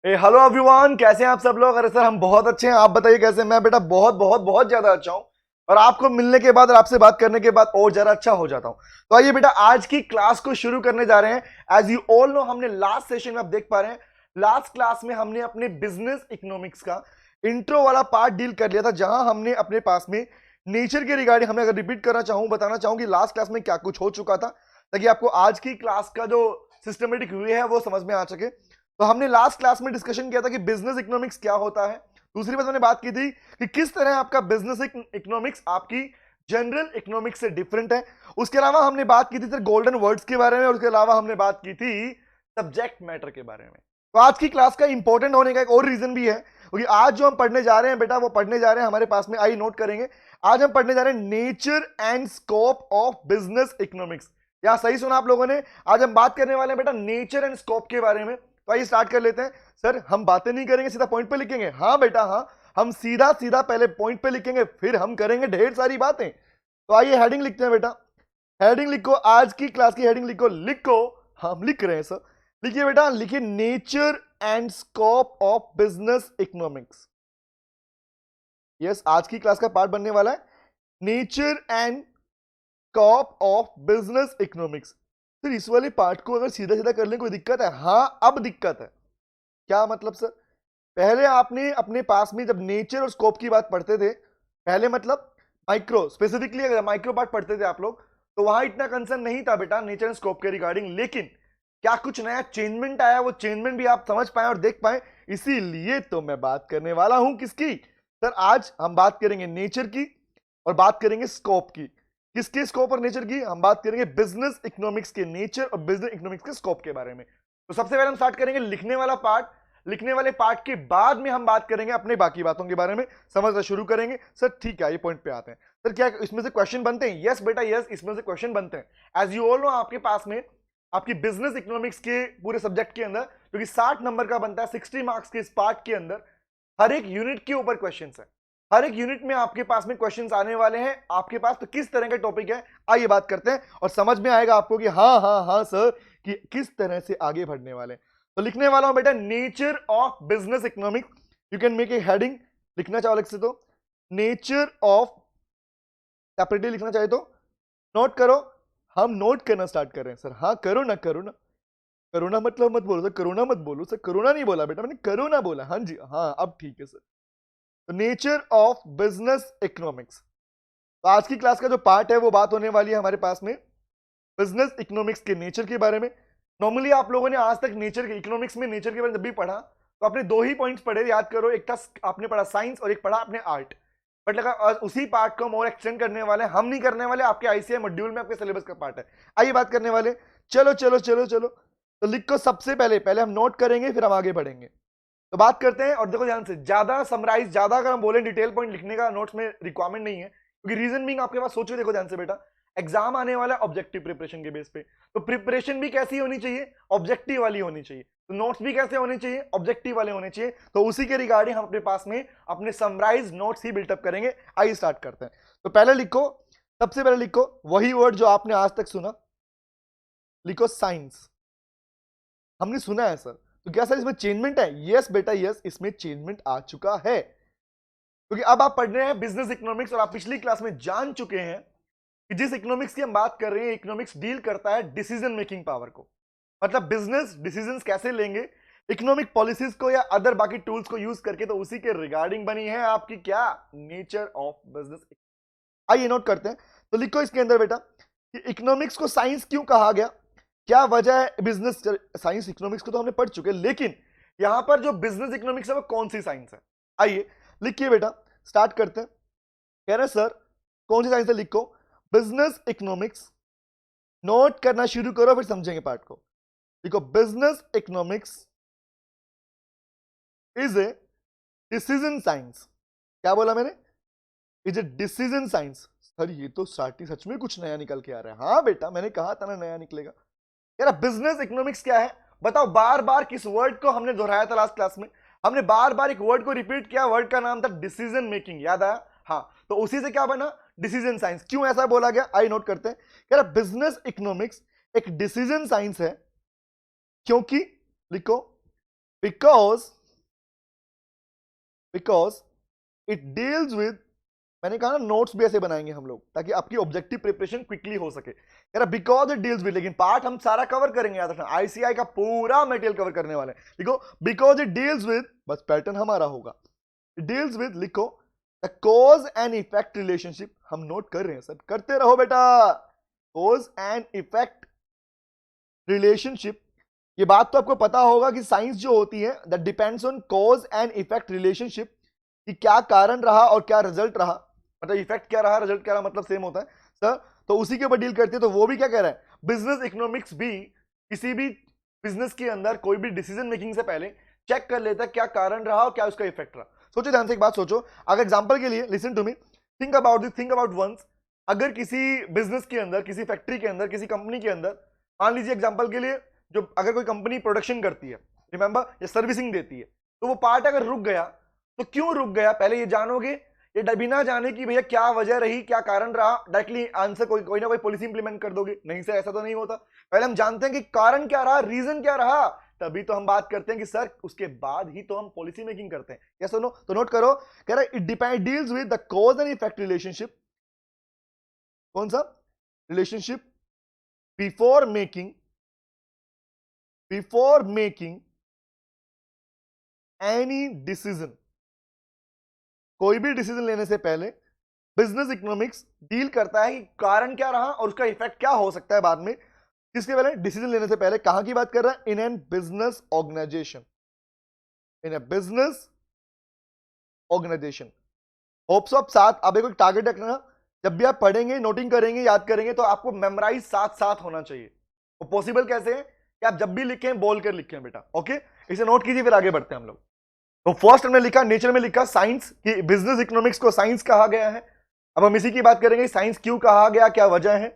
Hello everyone, कैसे हैं आप सब लोग। अरे सर हम बहुत अच्छे हैं, आप बताइए कैसे। मैं बेटा बहुत बहुत बहुत ज्यादा अच्छा हूं और आपको मिलने के बाद और आपसे बात करने के बाद और ज्यादा अच्छा हो जाता हूं। तो आइए बेटा आज की क्लास को शुरू करने जा रहे हैं। एज यू ऑल नो, हमने लास्ट सेशन में आप देख पा रहे हैं, लास्ट क्लास में हमने अपने बिजनेस इकोनॉमिक्स का इंट्रो वाला पार्ट डील कर लिया था, जहां हमने अपने पास में नेचर के रिगार्डिंग, हमें अगर रिपीट करना चाहूं, बताना चाहूं कि लास्ट क्लास में क्या कुछ हो चुका था, ताकि आपको आज की क्लास का जो सिस्टमेटिक वे है वो समझ में आ सके। तो हमने लास्ट क्लास में डिस्कशन किया था कि बिजनेस इकोनॉमिक्स क्या होता है। दूसरी बात हमने बात की थी कि किस तरह आपका बिजनेस इकोनॉमिक्स आपकी जनरल इकोनॉमिक्स से डिफरेंट है। उसके अलावा हमने बात की थी सर गोल्डन वर्ड्स के बारे में, और उसके अलावा हमने बात की थी सब्जेक्ट मैटर के बारे में। तो आज की क्लास का इंपॉर्टेंट होने का एक और रीजन भी है, क्योंकि आज जो हम पढ़ने जा रहे हैं बेटा, वो पढ़ने जा रहे हैं हमारे पास में, आई नोट करेंगे, आज हम पढ़ने जा रहे हैं nature and scope of business economics. क्या सही सुना आप लोगों ने? आज हम बात करने वाले हैं बेटा नेचर एंड स्कोप के बारे में। तो आइए स्टार्ट कर लेते हैं। सर हम बातें नहीं करेंगे, सीधा पॉइंट पे लिखेंगे? हाँ बेटा हाँ, हम सीधा सीधा पहले पॉइंट पे लिखेंगे, फिर हम करेंगे ढेर सारी बातें। तो आइए हेडिंग लिखते हैं बेटा। हेडिंग लिखो, आज की क्लास की हेडिंग लिखो। लिखो, हम लिख रहे हैं सर। लिखिए बेटा, लिखिए nature and scope of business economics. Yes, आज की क्लास का पार्ट बनने वाला है nature and scope of business economics. फिर इस वाले पार्ट को अगर सीधा सीधा कर ले कोई दिक्कत है? हाँ अब दिक्कत है। क्या मतलब सर? पहले आपने अपने पास में जब नेचर और स्कोप की बात पढ़ते थे, पहले मतलब माइक्रो, स्पेसिफिकली अगर माइक्रो पार्ट पढ़ते थे आप लोग, तो वहां इतना कंसर्न नहीं था बेटा नेचर एंड स्कोप के रिगार्डिंग। लेकिन क्या कुछ नया चेंजमेंट आया, वो चेंजमेंट भी आप समझ पाए और देख पाए, इसीलिए तो मैं बात करने वाला हूं किसकी सर। आज हम बात करेंगे नेचर की और बात करेंगे स्कोप की। किसके स्कोप और नेचर की? हम बात करेंगे बिजनेस इकोनॉमिक्स के नेचर और बिजनेस इकोनॉमिक्स के स्कोप के बारे में। तो सबसे पहले हम स्टार्ट करेंगे लिखने वाला पार्ट। लिखने वाले पार्ट के बाद में हम बात करेंगे अपने बाकी बातों के बारे में, समझना शुरू करेंगे। सर ठीक है, ये पॉइंट पे आते हैं। सर क्या इसमें से क्वेश्चन बनते हैं? यस बेटा यस, इसमें से क्वेश्चन बनते हैं। एज यू ऑल नो, आपके पास में आपकी बिजनेस इकोनॉमिक्स के पूरे सब्जेक्ट के अंदर, क्योंकि 60 नंबर का बनता है, 60 मार्क्स के इस पार्ट के अंदर हर एक यूनिट के ऊपर क्वेश्चन है। हर एक यूनिट में आपके पास में क्वेश्चंस आने वाले हैं आपके पास। तो किस तरह का टॉपिक है, आइए बात करते हैं और समझ में आएगा आपको कि हाँ हाँ हाँ सर, कि किस तरह से आगे बढ़ने वाले हैं। तो लिखने वाला हूं बेटा nature of business economics. You can make a heading, लिखना चाहो अलग से तो नेचर ऑफ, सेपरेटली लिखना चाहे तो नोट करो। हम नोट करना स्टार्ट कर रहे हैं सर। हाँ करो ना, करो ना, करोना मतलब मत बोलो सर, करोना मत बोलो सर, करोना नहीं बोला बेटा मैंने, करोना बोला। हाँ जी हाँ, अब ठीक है सर। तो नेचर ऑफ बिजनेस इकोनॉमिक्स। तो आज की क्लास का जो पार्ट है वो बात होने वाली है हमारे पास में बिजनेस इकोनॉमिक्स के नेचर के बारे में। नॉर्मली आप लोगों ने आज तक नेचर के इकोनॉमिक्स में नेचर के बारे में जब भी पढ़ा, तो आपने दो ही पॉइंट्स पढ़े, याद करो, एक था आपने पढ़ा साइंस और एक पढ़ा आपने आर्ट। बट लगा उसी पार्ट को हम और एक्सटेंड करने वाले हैं। हम नहीं करने वाले, आपके आईसीआई मॉड्यूल में आपके सिलेबस का पार्ट है, आइए बात करने वाले। चलो चलो चलो चलो, तो लिखो सबसे पहले, पहले हम नोट करेंगे फिर हम आगे बढ़ेंगे। तो बात करते हैं, और देखो ध्यान से, ज्यादा समराइज, ज्यादा अगर हम बोले डिटेल पॉइंट लिखने का नोट्स में रिक्वायरमेंट नहीं है, क्योंकि रीजन बीइंग आपके पास, सोचो देखो ध्यान से बेटा, एग्जाम आने वाला है ऑब्जेक्टिव प्रिपरेशन के बेस पे। तो प्रिपरेशन भी कैसी होनी चाहिए? ऑब्जेक्टिव वाली होनी चाहिए। तो नोट्स भी कैसे होने चाहिए? ऑब्जेक्टिव वाले होने चाहिए। तो उसी के रिगार्डिंग हम अपने पास में अपने समराइज नोट्स ही बिल्टअप करेंगे। आइए स्टार्ट करते हैं। तो पहले लिखो, सबसे पहले लिखो वही वर्ड जो आपने आज तक सुना, लिखो साइंस। हमने सुना है सर, तो क्या सर इसमें चेंजमेंट है? यस बेटा यस, इसमें चेंजमेंट आ चुका है, क्योंकि अब आप पढ़ रहे हैं बिजनेस इकोनॉमिक्स और आप पिछली क्लास में जान चुके हैं कि जिस इकोनॉमिक्स की हम बात कर रहे हैं, इकोनॉमिक्स डील करता है डिसीजन मेकिंग पावर को। मतलब बिजनेस डिसीजंस कैसे लेंगे इकोनॉमिक पॉलिसीज को या अदर बाकी टूल्स को यूज करके, तो उसी के रिगार्डिंग बनी है आपकी क्या, नेचर ऑफ बिजनेस। आइए नोट करते हैं। तो लिखो इसके अंदर बेटा कि इकोनॉमिक्स को साइंस क्यों कहा गया, क्या वजह है। बिजनेस साइंस इकोनॉमिक्स को तो हमने पढ़ चुके हैं, लेकिन यहां पर जो बिजनेस इकोनॉमिक्स है वो कौन सी साइंस है? आइए लिखिए बेटा, स्टार्ट करते हैं। कह रहे सर कौन सी साइंस है, लिखो बिजनेस इकोनॉमिक्स। नोट करना शुरू करो फिर समझेंगे पार्ट को। देखो business economics is a decision science. क्या बोला मैंने? Is a decision science. Sir ये तो स्टार्टिंग सच में कुछ नया निकल के आ रहा है। हाँ बेटा मैंने कहा था ना नया निकलेगा। यार बिजनेस इकोनॉमिक्स क्या है बताओ? बार बार किस वर्ड को हमने दोहराया था लास्ट क्लास में? हमने बार बार एक वर्ड को रिपीट किया, वर्ड का नाम था डिसीजन मेकिंग, याद आया? हाँ, तो उसी से क्या बना, डिसीजन साइंस। क्यों ऐसा बोला गया, आई नोट करते हैं। यार बिजनेस इकोनॉमिक्स एक डिसीजन साइंस है, क्योंकि लिखो because because it deals with, मैंने कहा ना नोट्स भी ऐसे बनाएंगे हम लोग ताकि आपकी ऑब्जेक्टिव प्रिपरेशन क्विकली हो सके। कह रहा बिकॉज इट डील्स विद, लेकिन पार्ट हम सारा कवर करेंगे, याद रखना आईसीआई का पूरा मटेरियल कवर करने वाले हैं। लिखो बिकॉज इट डील्स विद, बस पैटर्न हमारा होगा, इट डील्स विद, लिखो the cause and effect relationship. हम नोट कर रहे हैं सर, करते रहो बेटा। कॉज एंड इफेक्ट रिलेशनशिप, ये बात तो आपको पता होगा कि साइंस जो होती है that depends on cause and effect relationship, कि क्या कारण रहा और क्या रिजल्ट रहा, मतलब इफेक्ट क्या रहा रिजल्ट क्या रहा, मतलब सेम होता है सर। तो उसी के ऊपर डील करते हैं। तो वो भी क्या कह रहा है, बिजनेस इकोनॉमिक्स भी किसी भी बिजनेस के अंदर कोई भी डिसीजन मेकिंग से पहले चेक कर लेता है क्या कारण रहा और क्या उसका इफेक्ट रहा। सोचो ध्यान से एक बात सोचो, अगर एग्जांपल के लिए listen to me, think about this, think about once, अगर किसी बिजनेस के अंदर, किसी फैक्ट्री के अंदर, किसी कंपनी के अंदर, मान लीजिए एग्जांपल के लिए, जो अगर कोई कंपनी प्रोडक्शन करती है, रिमेंबर, या सर्विसिंग देती है, तो वो पार्ट अगर रुक गया तो क्यों रुक गया पहले ये जानोगे, ये बिना जाने कि भैया क्या वजह रही, क्या कारण रहा, डायरेक्टली आंसर कोई ना कोई पॉलिसी इंप्लीमेंट कर दोगे? नहीं सर, ऐसा तो नहीं होता। पहले हम जानते हैं कि कारण क्या रहा, रीजन क्या रहा, तभी तो हम बात करते हैं कि सर उसके बाद ही तो हम पॉलिसी मेकिंग करते हैं। या सुनो तो नोट करो, कह रहा है it depend deals with the cause and effect relationship. कौन सा relationship? Before making any decision, कोई भी डिसीजन लेने से पहले बिजनेस इकोनॉमिक्स डील करता है कि कारण क्या रहा और उसका इफेक्ट क्या हो सकता है बाद में। किसके पहले? डिसीजन लेने से पहले। कहां की बात कर रहा है? In an business organisation, in a business organisation. Hopes of साथ, अब एक टारगेट रखना, जब भी आप पढ़ेंगे, नोटिंग करेंगे, याद करेंगे, तो आपको मेमोराइज साथ साथ होना चाहिए। वो पॉसिबल कैसे है कि आप जब भी लिखें बोल कर लिखें बेटा। ओके, इसे नोट कीजिए, फिर आगे बढ़ते हैं हम लोग। तो फर्स्ट हमने लिखा, नेचर में लिखा साइंस, कि बिजनेस इकोनॉमिक्स को साइंस कहा गया है। अब हम इसी की बात करेंगे, साइंस क्यों कहा गया, क्या वजह है,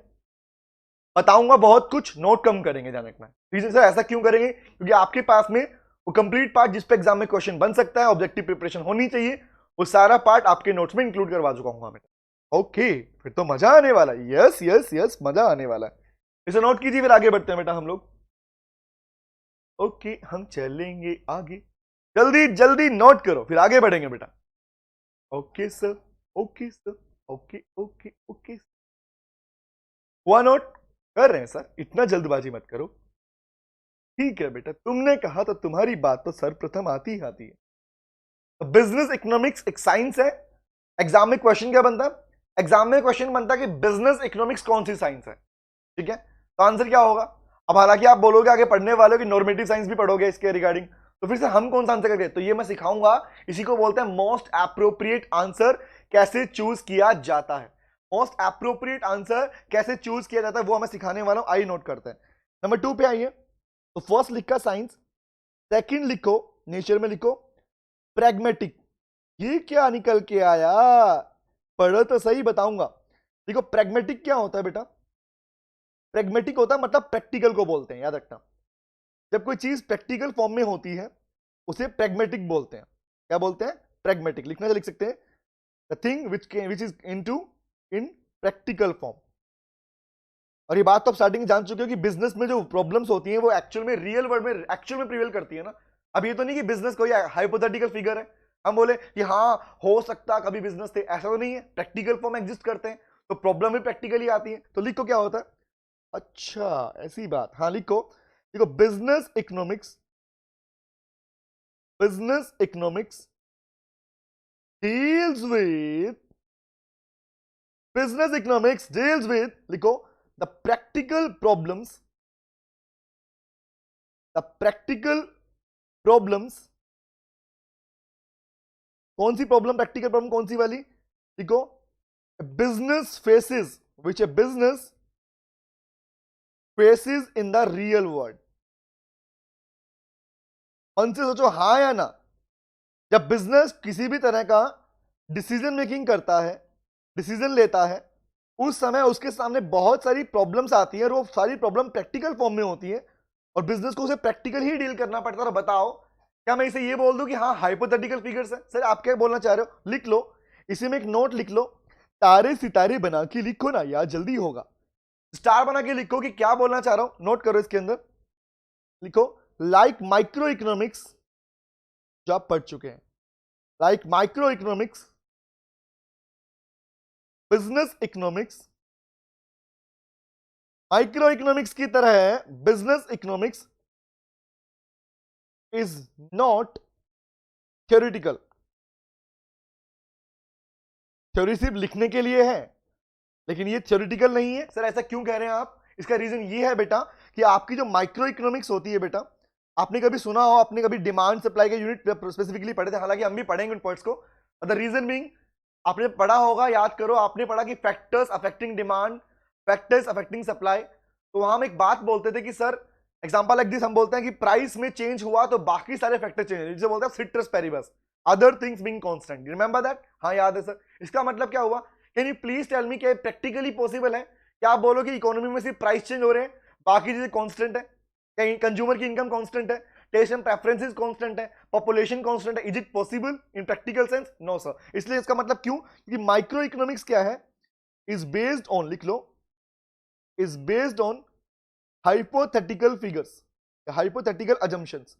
बताऊंगा बहुत कुछ, नोट कम करेंगे, ध्यान रखना। रीजन सर ऐसा क्यों करेंगे? क्योंकि आपके पास में वो कंप्लीट पार्ट जिस पे एग्जाम में क्वेश्चन बन सकता है, ऑब्जेक्टिव प्रिपरेशन होनी चाहिए, वो सारा पार्ट आपके नोट्स में इंक्लूड करवा चुका हूं मैं। ओके, फिर तो मजा आने वाला है। यस यस यस, मजा आने वाला है। इसे नोट कीजिए, फिर आगे बढ़ते हैं बेटा हम लोग। ओके, हम चलेंगे आगे, जल्दी जल्दी नोट करो, फिर आगे बढ़ेंगे बेटा। Okay sir, okay sir, okay okay okay. हुआ नोट? कर रहे हैं सर, इतना जल्दबाजी मत करो। ठीक है बेटा, तुमने कहा तो तुम्हारी बात तो सर्वप्रथम आती ही आती है। बिजनेस इकोनॉमिक्स एक साइंस है। एग्जाम में क्वेश्चन क्या बनता है? एग्जाम में क्वेश्चन बनता है कि बिजनेस इकोनॉमिक्स कौन सी साइंस है। ठीक है, तो आंसर क्या होगा? अब हालांकि आप बोलोगे आगे पढ़ने वाले की नॉर्मेटिव साइंस भी पढ़ोगे इसके रिगार्डिंग, तो फिर से हम कौन सा आंसर करेंगे? तो ये मैं सिखाऊंगा, इसी को बोलते हैं मोस्ट एप्रोप्रिएट आंसर कैसे चूज किया जाता है। मोस्ट एप्रोप्रिएट आंसर कैसे चूज किया जाता है वो मैं सिखाने वाला हूं, आइए नोट करते हैं। नंबर 2 पे आइए। तो फर्स्ट लिखा साइंस, सेकंड लिखो नेचर में, लिखो प्रैग्मेटिक। ये क्या निकल के आया? पढ़ो तो सही, बताऊंगा। देखो प्रैग्मेटिक क्या होता है बेटा? प्रैग्मेटिक होता है मतलब प्रैक्टिकल को बोलते हैं, याद रखना। जब कोई चीज प्रैक्टिकल फॉर्म में होती है उसे प्रैग्मेटिक बोलते हैं। क्या बोलते हैं? प्रैग्मेटिक। लिखना से लिख सकते हैं, the thing which is in practical form. और ये बात तो आप स्टार्टिंग जान चुके हो कि बिजनेस में जो प्रॉब्लम्स होती हैं वो एक्चुअल में रियल वर्ल्ड में एक्चुअल में प्रिवेल करती है ना। अब ये तो नहीं कि बिजनेस कोई हाइपोथेटिकल फिगर है, हम बोले कि हाँ हो सकता कभी बिजनेस थे, ऐसा तो नहीं है। प्रैक्टिकल फॉर्म एग्जिस्ट करते हैं तो प्रॉब्लम भी प्रैक्टिकली आती है। तो लिखो क्या होता है। अच्छा ऐसी बात, हाँ लिखो। देखो बिजनेस इकोनॉमिक्स डील्स विद लिखो द प्रैक्टिकल प्रॉब्लम्स। कौन सी प्रॉब्लम? प्रैक्टिकल प्रॉब्लम कौन सी वाली? लिखो business faces, which A business faces in the real world. मन से सोचो हाँ या ना। जब बिजनेस किसी भी तरह का डिसीजन मेकिंग करता है, डिसीजन लेता है, उस समय उसके सामने बहुत सारी प्रॉब्लम्स आती हैं और वो सारी प्रॉब्लम प्रैक्टिकल फॉर्म में होती है और बिजनेस को उसे प्रैक्टिकल ही डील करना पड़ता है। और बताओ क्या मैं इसे ये बोल दूं कि हाँ हाइपोथेटिकल फिगर्स है? सर आप क्या बोलना चाह रहे हो? लिख लो, इसी में एक नोट लिख लो, तारे सितारे बना के लिखो ना यार, जल्दी होगा। स्टार बना के लिखो कि क्या बोलना चाह रहा हूं, नोट करो इसके अंदर। लिखो लाइक माइक्रो इकोनॉमिक्स जो आप पढ़ चुके हैं, like micro economics, business economics, micro economics की तरह business economics is not theoretical. Theory सिर्फ लिखने के लिए है, लेकिन ये थ्योरेटिकल नहीं है। सर ऐसा क्यों कह रहे हैं आप? इसका रीजन ये है बेटा कि आपकी जो माइक्रो इकोनॉमिक्स होती है बेटा, आपने कभी सुना हो, आपने कभी डिमांड सप्लाई के यूनिट स्पेसिफिकली पढ़े थे, हालांकि हम भी पढ़ेंगे उन पॉइंट्स को। द रीजन बीइंग, आपने पढ़ा होगा, याद करो, आपने पढ़ा कि factors affecting demand, factors affecting supply. तो वहां हम एक बात बोलते थे कि सर एग्जांपल लाइक दिस, हम बोलते हैं कि प्राइस में चेंज हुआ तो बाकी सारे फैक्टर चेंज, जिसे बोलते हैं ceteris paribus, other things being constant. Remember that? हाँ याद है सर। इसका मतलब क्या हुआ? Can you please tell me क्या प्रैक्टिकली पॉसिबल है? क्या आप बोलो कि इकोनॉमी में सिर्फ प्राइस चेंज हो रहे हैं, बाकी चीजें कांस्टेंट है? क्या कंज्यूमर की इनकम कांस्टेंट है, टेस्ट एंड प्रेफरेंसेस कांस्टेंट है, पॉपुलेशन कांस्टेंट है? Is it possible in practical sense? No sir. इसलिए इसका मतलब क्यों? क्योंकि माइक्रो इकोनॉमिक्स क्या है? इज बेस्ड ऑन, लिख लो, is based on hypothetical figures, hypothetical assumptions.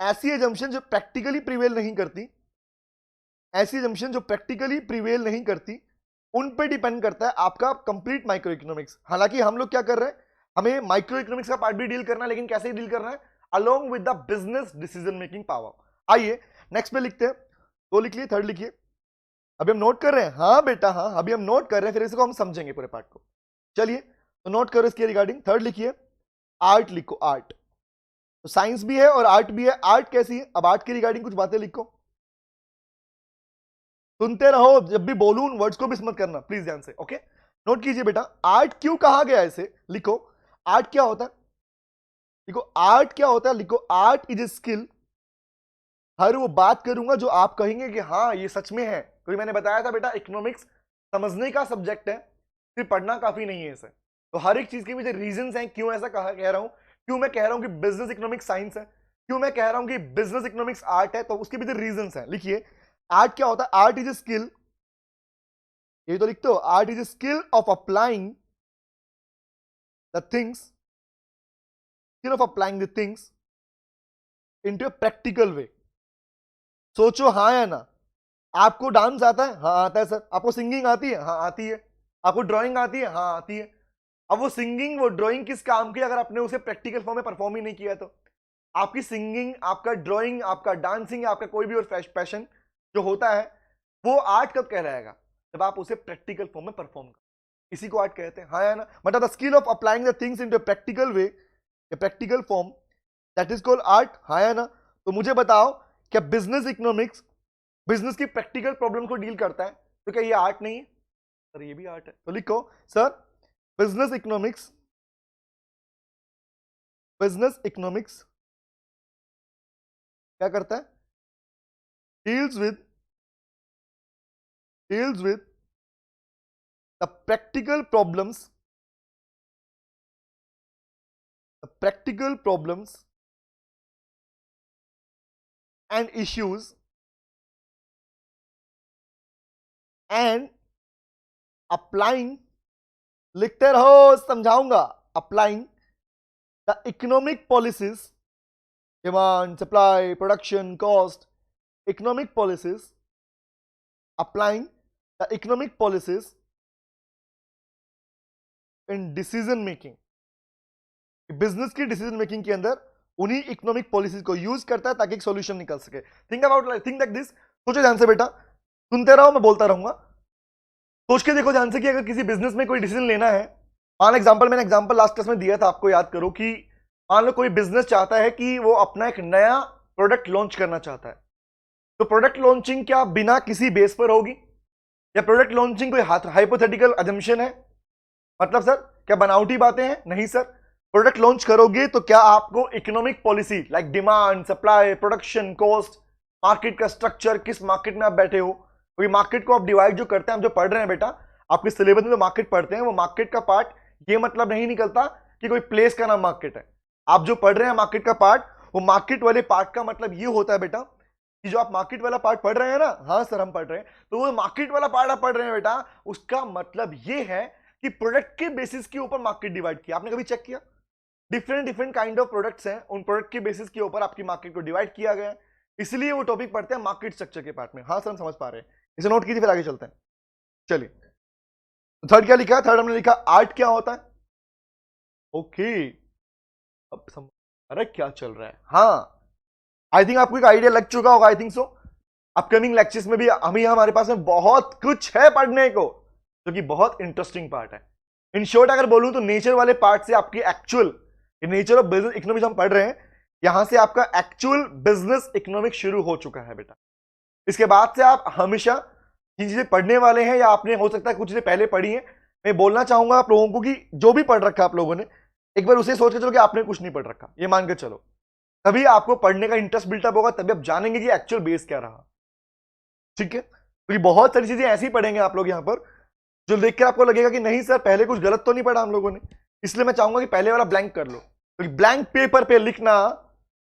ऐसी अजम्पशन जो प्रैक्टिकली प्रिवेल नहीं करती, ऐसी अजम्पशन जो प्रैक्टिकली प्रिवेल नहीं करती, उन पे डिपेंड करता है आपका कंप्लीट माइक्रो इकोनॉमिक्स। हालांकि हम लोग क्या कर रहे हैं, हमें माइक्रो इकोनॉमिक्स का पार्ट भी डील करना है, लेकिन कैसे डील करना है? Along with the business decision making power. आइए नेक्स्ट पे लिखते हैं। दो लिख लिए, थर्ड लिखिए। अभी हम नोट कर रहे हैं, हाँ बेटा हाँ, अभी हम नोट कर रहे हैं, फिर इसको हम समझेंगे पूरे पार्ट को। चलिए तो नोट करो इसके रिगार्डिंग। थर्ड लिखिए, आर्ट लिखो, आर्ट। तो साइंस भी है और आर्ट भी है। आर्ट कैसी है? अब आर्ट की रिगार्डिंग कुछ बातें लिखो, सुनते रहो, जब भी बोलूं वर्ड्स को मिस मत करना प्लीज, ध्यान से। ओके, नोट कीजिए बेटा, आर्ट क्यों कहा गया इसे? लिखो, आर्ट क्या होता है? लिखो, आर्ट क्या होता है? लिखो, आर्ट इज ए स्किल। हर वो बात करूंगा जो आप कहेंगे कि हाँ ये सच में है, क्योंकि मैंने बताया था बेटा इकोनॉमिक्स समझने का सब्जेक्ट है, सिर्फ पढ़ना काफी नहीं है इसे। तो हर एक चीज के पीछे रीजंस हैं, क्यों ऐसा कह रहा हूं, क्यों मैं कह रहा हूं कि बिजनेस इकोनॉमिक्स साइंस है, क्यों मैं कह रहा हूं कि बिजनेस इकोनॉमिक्स आर्ट है, तो उसके पीछे रीजंस हैं। लिखिए, आर्ट क्या होता है? आर्ट इज ए स्किल, ये तो लिखते हो, art is a skill of applying the things, skill of applying the things into a practical way. सोचो हाँ या ना। आपको डांस आता है? हाँ आता है सर। आपको सिंगिंग आती है? हाँ आती है। आपको ड्राइंग आती है? हाँ आती है। अब वो सिंगिंग, वो ड्राइंग किस काम की, अगर आपने उसे प्रैक्टिकल फॉर्म में परफॉर्म ही नहीं किया तो? आपकी सिंगिंग, आपका ड्राइंग, आपका डांसिंग, आपका कोई भी और पैशन जो होता है, वो आर्ट कब कहलाएगा? जब आप उसे प्रैक्टिकल फॉर्म में परफॉर्म करो, इसी को आर्ट कहते हैं। हाँ या ना? मतलब the skill of applying the things in practical way, practical form, that is called art. हाँ या ना? तो मुझे बताओ, क्या बिजनेस इकोनॉमिक्स बिजनेस की प्रैक्टिकल प्रॉब्लम को डील करता है? तो क्या ये आर्ट नहीं है? सर ये भी आर्ट है। तो लिखो sir, business economics, business economics क्या करता है? Deals with the practical problems, and issues and applying, लिखते रहो समझाऊंगा, applying the economic policies, demand supply production cost, economic policies, applying the economic policies in decision making. Business की decision making के अंदर उन्हीं इकोनॉमिक पॉलिसीज को use करता है ताकि एक सॉल्यूशन निकल सके। Think like this. सोचो ध्यान से बेटा, सुनते रहो, मैं बोलता रहूंगा। सोच के देखो ध्यान से कि अगर किसी बिजनेस में कोई डिसीजन लेना है, मान एग्जांपल, मैंने एग्जांपल लास्ट क्लास में दिया था, आपको याद करो कि मान लो कोई बिजनेस चाहता है कि वो अपना एक नया प्रोडक्ट लॉन्च करना चाहता है। तो प्रोडक्ट लॉन्चिंग क्या बिना किसी बेस पर होगी, या प्रोडक्ट लॉन्चिंग कोई हाइपोथेटिकल अजम्पशन है? मतलब सर क्या बनावटी बातें हैं? नहीं सर। प्रोडक्ट लॉन्च करोगे तो क्या आपको economic policy like demand supply production cost, market का स्ट्रक्चर, किस मार्केट में आप बैठे हो, क्योंकि मार्केट को आप डिवाइड जो करते हैं, हम जो पढ़ रहे हैं बेटा, आपके सिलेबस में जो मार्केट पढ़ते हैं, वो मार्केट का पार्ट ये मतलब नहीं निकलता कि कोई प्लेस का नाम मार्केट है। आप जो पढ़ रहे हैं मार्केट का पार्ट, वो मार्केट वाले पार्ट का मतलब ये होता है बेटा कि जो आप मार्केट वाला पार्ट पढ़ रहे हैं ना, हाँ सर हम पढ़ रहे हैं, तो वो मार्केट वाला पार्ट आप पढ़ रहे हैं बेटा, उसका मतलब ये है कि प्रोडक्ट के बेसिस के ऊपर मार्केट डिवाइड किया। आपने कभी चेक किया? डिफरेंट काइंड ऑफ प्रोडक्ट्स हैं, उन प्रोडक्ट के बेसिस के ऊपर आपकी मार्केट को डिवाइड किया गया है। इसलिए वो टॉपिक पढ़ते हैं मार्केट स्ट्रक्चर के पार्ट में। हाँ सर हम समझ पा रहे हैं, इसे नोट कीजिए फिर आगे चलते हैं। चलिए थर्ड क्या लिखा है? थर्ड हमने लिखा आर्ट क्या होता है। ओके अब समझ अरे क्या चल रहा है। हाँ आई थिंक आपको एक आइडिया लग चुका होगा, I think so. Upcoming lectures में भी हमारे पास में बहुत कुछ है पढ़ने को, जो कि बहुत इंटरेस्टिंग पार्ट है। इन शॉर्ट अगर बोलूं तो नेचर वाले पार्ट से आपकी actual nature of business economics हम पढ़ रहे हैं, यहां से आपका एक्चुअल बिजनेस इकोनॉमिक्स शुरू हो चुका है बेटा। इसके बाद से आप हमेशा जिन चीजें पढ़ने वाले हैं या आपने हो सकता है कुछ चीजें पहले पढ़ी हैं, मैं बोलना चाहूंगा आप लोगों को कि जो भी पढ़ रखा आप लोगों ने एक बार उसे सोच के चलो कि आपने कुछ नहीं पढ़ रखा, ये मान के चलो। तभी आपको पढ़ने का इंटरेस्ट बिल्टअप होगा, तभी आप जानेंगे कि एक्चुअल बेस क्या रहा। ठीक है, तो ये बहुत सारी चीजें ऐसी पढ़ेंगे आप लोग यहां पर जो देखकर आपको लगेगा कि नहीं सर पहले कुछ गलत तो नहीं पढ़ा हम लोगों ने। इसलिए मैं चाहूंगा कि पहले वाला ब्लैंक कर लो, क्योंकि ब्लैंक पेपर पे लिखना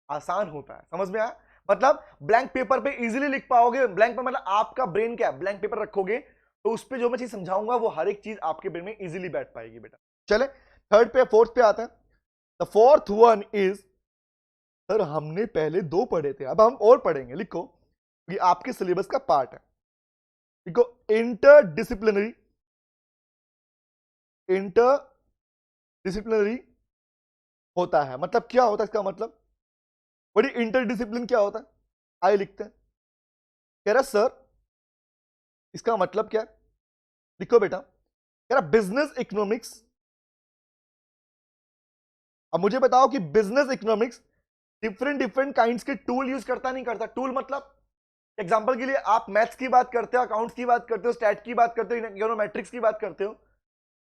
आसान होता है। समझ में आया? मतलब ब्लैंक पेपर पे इजीली लिख पाओगे। ब्लैंक पर मतलब आपका ब्रेन क्या है, ब्लैंक पेपर रखोगे तो उस पर जो मैं चीज समझाऊंगा वो हर एक चीज आपके ब्रेन में इजीली बैठ पाएगी बेटा। चले थर्ड पे फोर्थ पे आते हैं। The fourth one is, sir हमने पहले दो पढ़े थे अब हम और पढ़ेंगे। लिखो, ये आपके सिलेबस का पार्ट है। लिखो इंटरडिसिप्लिनरी, इंटरडिसिप्लिनरी होता है। मतलब क्या होता है इसका मतलब? बड़ी इंटरडिसिप्लिन क्या होता है? आइए लिखते हैं। कह रहा सर इसका मतलब क्या है? लिखो बेटा, कह रहा बिजनेस इकोनॉमिक्स। अब मुझे बताओ कि business economics different different kinds के टूल यूज करता नहीं करता? टूल मतलब एग्जांपल के लिए आप मैथ्स की बात करते हो, अकाउंट्स की बात करते हो, स्टैट की बात करते हो, इकोनोमेट्रिक्स की बात करते हो,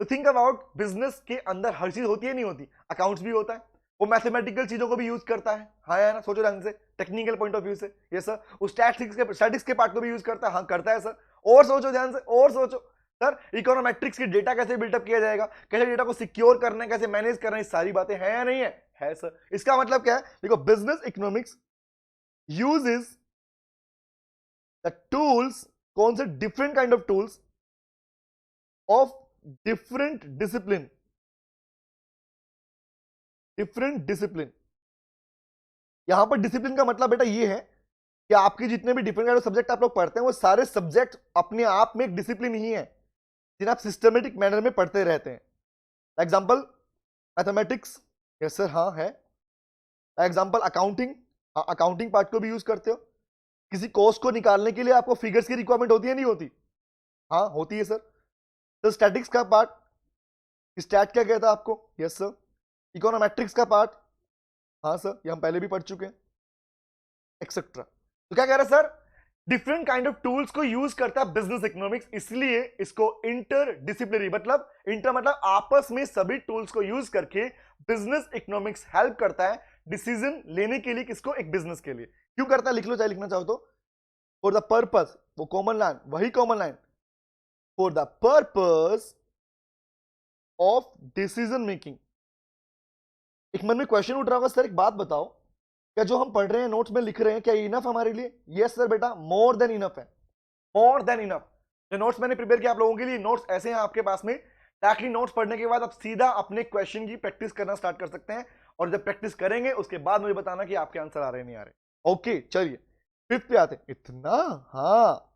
तो थिंक अबाउट बिजनेस के अंदर हर चीज होती है नहीं होती? अकाउंट्स भी होता है, वो मैथमेटिकल चीजों को भी यूज करता है, हाँ है ना? सोचो ढंग से, टेक्निकल पॉइंट ऑफ व्यू से। ये सर वो स्टैटिस्टिक्स के पार्ट को भी यूज करता है, हाँ करता है सर। और सोचो ध्यान से, और सोचो सर इकोनोमेट्रिक्स की डेटा कैसे बिल्टअप किया जाएगा, कैसे डेटा को सिक्योर करना है, कैसे मैनेज करना है, सारी बातें हैं या नहीं है? है सर। इसका मतलब क्या है? देखो business economics uses the tools, कौन से? Different kind of tools of different discipline, different discipline. यहां पर डिसिप्लिन का मतलब बेटा ये है कि आपके जितने भी डिफरेंट काइंड ऑफ सब्जेक्ट आप लोग पढ़ते हैं वो सारे सब्जेक्ट अपने आप में एक डिसिप्लिन ही है, जिन्हें आप सिस्टमेटिक मैनर में पढ़ते रहते हैं। एग्जाम्पल मैथमेटिक्स, यस सर हाँ है। एग्जाम्पल अकाउंटिंग, हाँ अकाउंटिंग पार्ट को भी यूज करते हो। किसी कॉस्ट को निकालने के लिए आपको फिगर्स की रिक्वायरमेंट होती है नहीं होती? हाँ होती है सर। तो स्टैटिक्स का पार्ट, स्टैट क्या कहता है आपको? Yes sir. इकोनोमेट्रिक्स का पार्ट, हाँ सर ये हम पहले भी पढ़ चुके हैं, एक्सेट्रा। तो क्या कह रहे हैं sir? Different kind of tools को यूज करता है बिजनेस इकोनॉमिक्स, इसलिए इसको इंटर डिसिप्लिनरी, मतलब इंटर मतलब आपस में सभी टूल्स को यूज करके बिजनेस इकोनॉमिक्स हेल्प करता है डिसीजन लेने के लिए। किसको? एक बिजनेस के लिए। क्यों करता है? लिख लो चाहे लिखना चाहो तो। फॉर द पर्पस, वो कॉमन लाइन, वही common line, for the purpose of decision making. एक मन में क्वेश्चन उठ रहा होगा, सर एक बात बताओ, क्या जो हम पढ़ रहे हैं नोट्स में लिख रहे हैं क्या इनफ हमारे लिए? यस सर बेटा, मोर देन इनफ है, मोर देन इनफ। जो नोट्स मैंने प्रिपेयर किया आप लोगों के लिए, नोट्स ऐसे हैं आपके पास में। डायरेक्टली नोट्स पढ़ने के बाद आप सीधा अपने क्वेश्चन की प्रैक्टिस करना स्टार्ट कर सकते हैं, और जब प्रैक्टिस करेंगे उसके बाद मुझे बताना कि आपके आंसर आ रहे हैं नहीं आ रहे। ओके चलिए फिफ्थ पे आते हैं। इतना, हाँ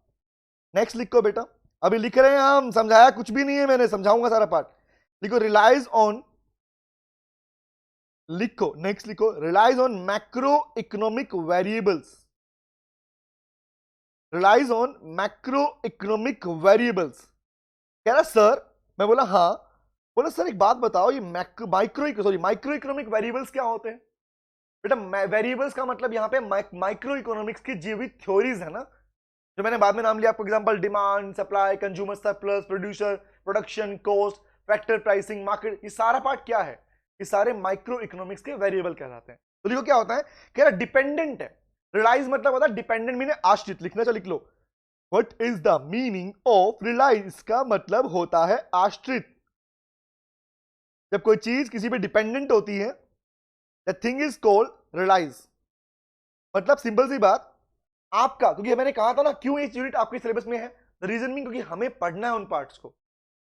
नेक्स्ट लिखो बेटा, अभी लिख रहे हैं हम, समझाया कुछ भी नहीं है मैंने, समझाऊंगा सारा पार्ट। लिखो रिलाइज ऑन, लिखो नेक्स्ट लिखो, relies on macro economic variables, relies on macro economic variables. कह रहा सर, मैं बोला हाँ, बोला सर एक बात बताओ, ये माइक्रो इकोनॉमिक वेरिएबल्स क्या होते हैं? बेटा वेरिएबल्स का मतलब यहाँ पे माइक्रो इकोनॉमिक्स की जीवित थ्योरीज है ना, जो मैंने बाद में नाम लिया आपको, example demand, supply, consumer surplus, producer, production, cost, factor, pricing, market, ये सारा पार्ट क्या है? ये सारे माइक्रो इकोनॉमिक्स के वेरिएबल कहलाते हैं। तो देखो क्या होता है, कह रहा डिपेंडेंट है। रिलाइज मतलब होता है डिपेंडेंट, मीनिंग आश्रित। लिखना चाहिए, लिख लो, what is the meaning of realise? इसका मतलब होता है आश्रित। जब कोई चीज किसी पे डिपेंडेंट होती है, the thing is called relies. मतलब सिंपल सी बात, आपका, क्योंकि मैंने कहा था ना क्यों इस यूनिट आपके सिलेबस में है, द रीजन मीन क्योंकि हमें पढ़ना है उन पार्ट्स को।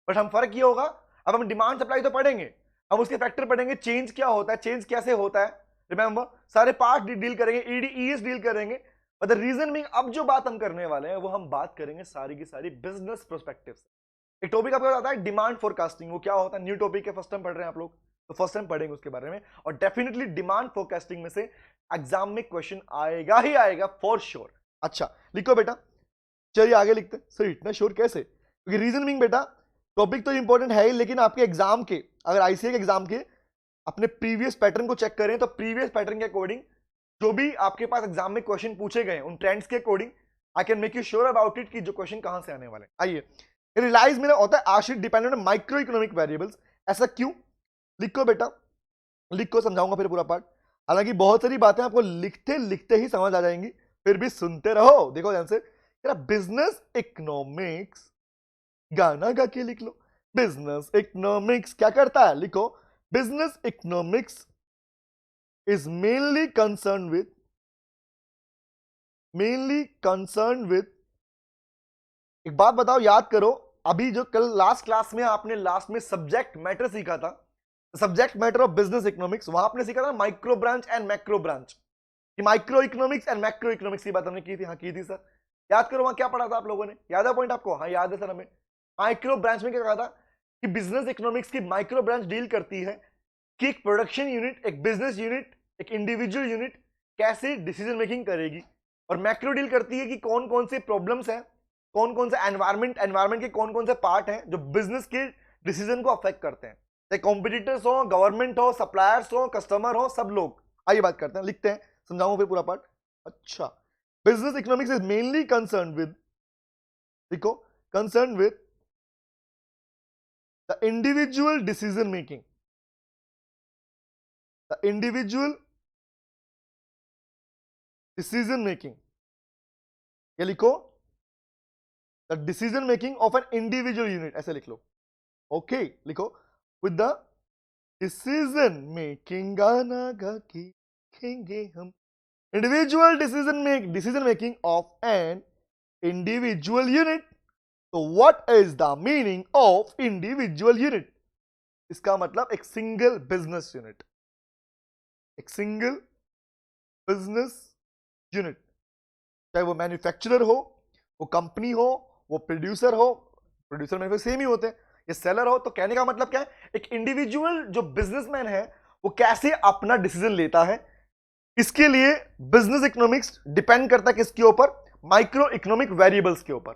बट हम फर्क ये होगा, अब हम डिमांड सप्लाई तो पढ़ेंगे, हम उसके फैक्टर पढ़ेंगे, चेंज क्या होता है, चेंज कैसे होता है, रिमेंबर सारे पार्ट डील करेंगे, ईडी ईएस डील करेंगे, बट द रीजन मीन अब जो बात हम करने वाले हैं वो हम बात करेंगे सारी की सारी बिजनेस पर्सपेक्टिव से। एक टॉपिक आपको आता है डिमांड फोरकास्टिंग, वो क्या होता है, न्यू टॉपिक है, फर्स्ट टाइम पढ़ रहे हैं आप लोग, तो फर्स्ट टाइम पढ़ेंगे उसके बारे में। और डेफिनेटली डिमांड फोरकास्टिंग में से एग्जाम में क्वेश्चन आएगा ही आएगा फॉर श्योर। अच्छा लिखो बेटा, चलिए आगे लिखते हैं। सर इतना श्योर कैसे? क्योंकि रीजन मीन बेटा टॉपिक तो इंपॉर्टेंट है ही, लेकिन आपके एग्जाम के, अगर आईसीए के एग्जाम के अपने प्रीवियस पैटर्न को चेक करें तो प्रीवियस पैटर्न के अकॉर्डिंग जो भी आपके पास एग्जाम में क्वेश्चन पूछे गए उन ट्रेंड्स के according I can make you sure about it कि जो क्वेश्चन कहां से आने वाले। आइए, रिलाइज में होता है आश्रित डिपेंडेंट माइक्रो इकोनॉमिक वेरिएबल्स। ऐसा क्यों? लिखो बेटा, लिखो, समझाऊंगा फिर पूरा पार्ट। हालांकि बहुत सारी बातें आपको लिखते लिखते ही समझ आ जाएंगी, फिर भी सुनते रहो। देखो ध्यान से, बिजनेस इकोनॉमिक्स, गाना गा के लिख लो। बिजनेस इकोनॉमिक्स क्या करता है? लिखो, business economics is mainly concerned with एक बात बताओ, याद करो, अभी जो कल लास्ट क्लास में आपने लास्ट में सब्जेक्ट मैटर सीखा था, subject matter of business economics, वहां आपने सीखा था micro branch and macro branch, कि micro economics and macro economics की बात हमने की थी। हाँ की थी सर, याद करो वहां क्या पढ़ा था आप लोगों ने, याद है पॉइंट आपको? हाँ याद है सर। हमें माइक्रो ब्रांच में क्या कहा था कि बिजनेस इकोनॉमिक्स की माइक्रो ब्रांच डील करती है कि एक प्रोडक्शन यूनिट, एक बिजनेस यूनिट, एक इंडिविजुअल यूनिट कैसे डिसीजन मेकिंग करेगी, और मैक्रो डील करती है कि कौन कौन से प्रॉब्लम्स हैं, कौन कौन से एनवायरमेंट के कौन कौन से पार्ट हैं जो बिजनेस के डिसीजन को अफेक्ट करते हैं, चाहे कॉम्पिटिटर्स हो, गवर्नमेंट हो, सप्लायर्स हो, कस्टमर हो, सब लोग। आइए बात करते हैं, लिखते हैं, समझाऊं फिर पूरा पार्ट। अच्छा, business economics is mainly concern with, देखो, concern with the individual decision making, the individual decision making, ये लिखो, the decision making of an individual unit, ऐसे लिख लो। ओके लिखो, with the decision making, गाना गा के लिखेंगे हम, individual decision making of an individual unit। तो what is the meaning of individual unit? इसका मतलब एक सिंगल बिजनेस यूनिट, एक सिंगल बिजनेस यूनिट, चाहे वो मैन्युफैक्चरर हो, वो कंपनी हो, वो प्रोड्यूसर हो, प्रोड्यूसर में सेम ही होते हैं, ये सेलर हो। तो कहने का मतलब क्या है, एक इंडिविजुअल जो बिजनेसमैन है वो कैसे अपना डिसीजन लेता है, इसके लिए बिजनेस इकोनॉमिक्स डिपेंड करता है किसके ऊपर? माइक्रो इकोनॉमिक वेरिएबल्स के ऊपर,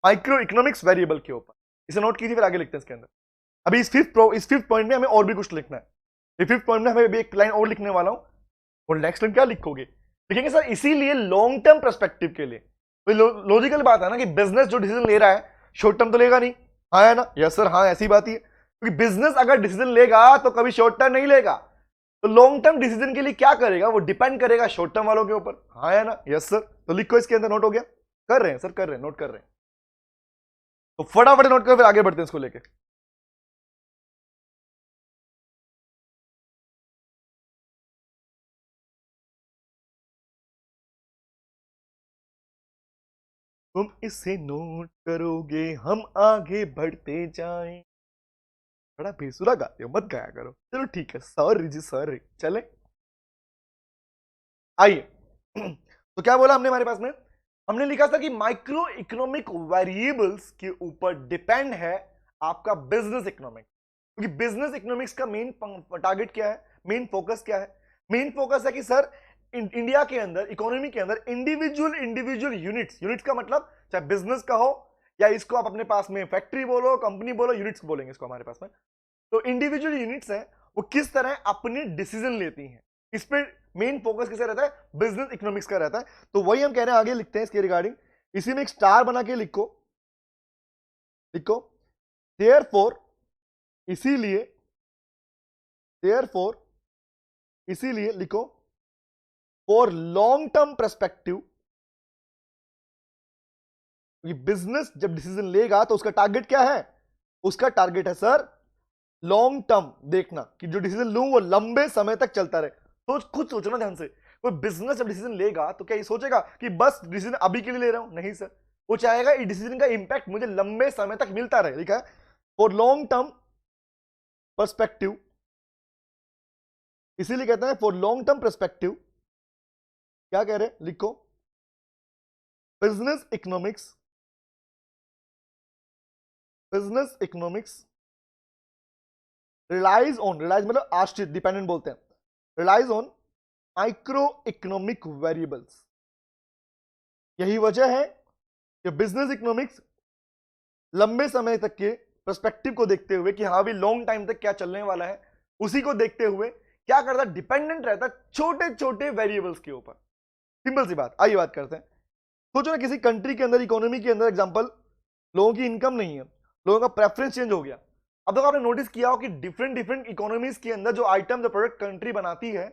माइक्रो इकोनॉमिक्स वेरिएबल के ऊपर। इसे नोट कीजिए, फिर आगे लिखते हैं इसके अंदर। अभी इस फिफ्थ पॉइंट में हमें और भी कुछ लिखना है। ये फिफ्थ पॉइंट में हमें अभी एक लाइन और लिखने वाला हूं, और नेक्स्ट लाइन क्या लिखोगे? लिखेंगे सर इसीलिए लॉन्ग टर्म पर्सपेक्टिव के लिए, तो लॉजिकल बात है ना कि बिजनेस जो डिसीजन ले रहा है शॉर्ट टर्म तो लेगा नहीं। हाँ है ना? यस सर, हाँ ऐसी बात ही है, क्योंकि बिजनेस अगर डिसीजन लेगा तो कभी शॉर्ट टर्म नहीं लेगा, तो लॉन्ग टर्म डिसीजन के लिए क्या करेगा, वो डिपेंड करेगा शॉर्ट टर्म वालों के ऊपर। हाँ है ना? Yes sir. तो लिखो इसके अंदर, नोट हो गया? कर रहे हैं सर, कर रहे हैं, नोट कर रहे हैं, तो फटाफट नोट कर, फिर आगे बढ़ते हैं इसको लेके। तुम इसे नोट करोगे, हम आगे बढ़ते जाएं। बड़ा बेसुरा गाते हो, मत गाया करो। चलो ठीक है, सॉरी जी सॉरी। चले आइए, तो क्या बोला हमने हमारे पास में? हमने लिखा था कि माइक्रो इकोनॉमिक वेरिएबल्स के ऊपर डिपेंड है आपका बिजनेस इकोनॉमिक, क्योंकि बिजनेस इकोनॉमिक्स का मेन टारगेट क्या है, मेन फोकस क्या है? मेन फोकस है कि सर इंडिया के अंदर, इकोनॉमी के अंदर इंडिविजुअल यूनिट्स का मतलब चाहे बिजनेस का हो, या इसको आप अपने पास में फैक्ट्री बोलो, कंपनी बोलो, यूनिट्स बोलेंगे इसको हमारे पास में। तो इंडिविजुअल यूनिट्स हैं, वो किस तरह अपने डिसीजन लेती हैं, इस पे मेन फोकस किसे रहता है? बिजनेस इकोनॉमिक्स का रहता है। तो वही हम कह रहे हैं, आगे लिखते हैं इसके रिगार्डिंग। इसी में एक स्टार बना के लिखो, लिखो देयरफॉर, इसीलिए, देयरफॉर इसीलिए लिखो, for long term perspective, business जब डिसीजन लेगा तो उसका टारगेट क्या है? उसका टारगेट है सर लॉन्ग टर्म, देखना कि जो डिसीजन लूं वो लंबे समय तक चलता रहे। तो खुद सोचना ध्यान से, कोई बिजनेस जब डिसीजन लेगा तो क्या ये सोचेगा कि बस डिसीजन अभी के लिए ले रहा हूं? नहीं सर, वो चाहेगा इस डिसीजन का इंपैक्ट मुझे लंबे समय तक मिलता रहे। लिखा है फॉर लॉन्ग टर्म पर्सपेक्टिव, इसीलिए कहते हैं फॉर लॉन्ग टर्म पर्सपेक्टिव। क्या कह रहे हैं? लिखो, बिजनेस इकोनॉमिक्स रिलाइज मतलब आश्रित, डिपेंडेंट बोलते हैं, relies on micro economic variables. यही वजह है कि बिजनेस इकोनॉमिक्स लंबे समय तक के पर्सपेक्टिव को देखते हुए कि हाँ भी लॉन्ग टाइम तक क्या चलने वाला है, उसी को देखते हुए क्या करता है, डिपेंडेंट रहता है छोटे छोटे वेरिएबल्स के ऊपर। सिंपल सी बात। आइए बात करते हैं। सोचो ना, किसी कंट्री के अंदर, इकोनॉमी के अंदर एग्जांपल, लोगों की इनकम नहीं है, लोगों का प्रेफरेंस चेंज हो गया। अब तक आपने नोटिस किया हो कि डिफरेंट डिफरेंट इकोनॉमीज के अंदर जो आइटम, जो प्रोडक्ट कंट्री बनाती है,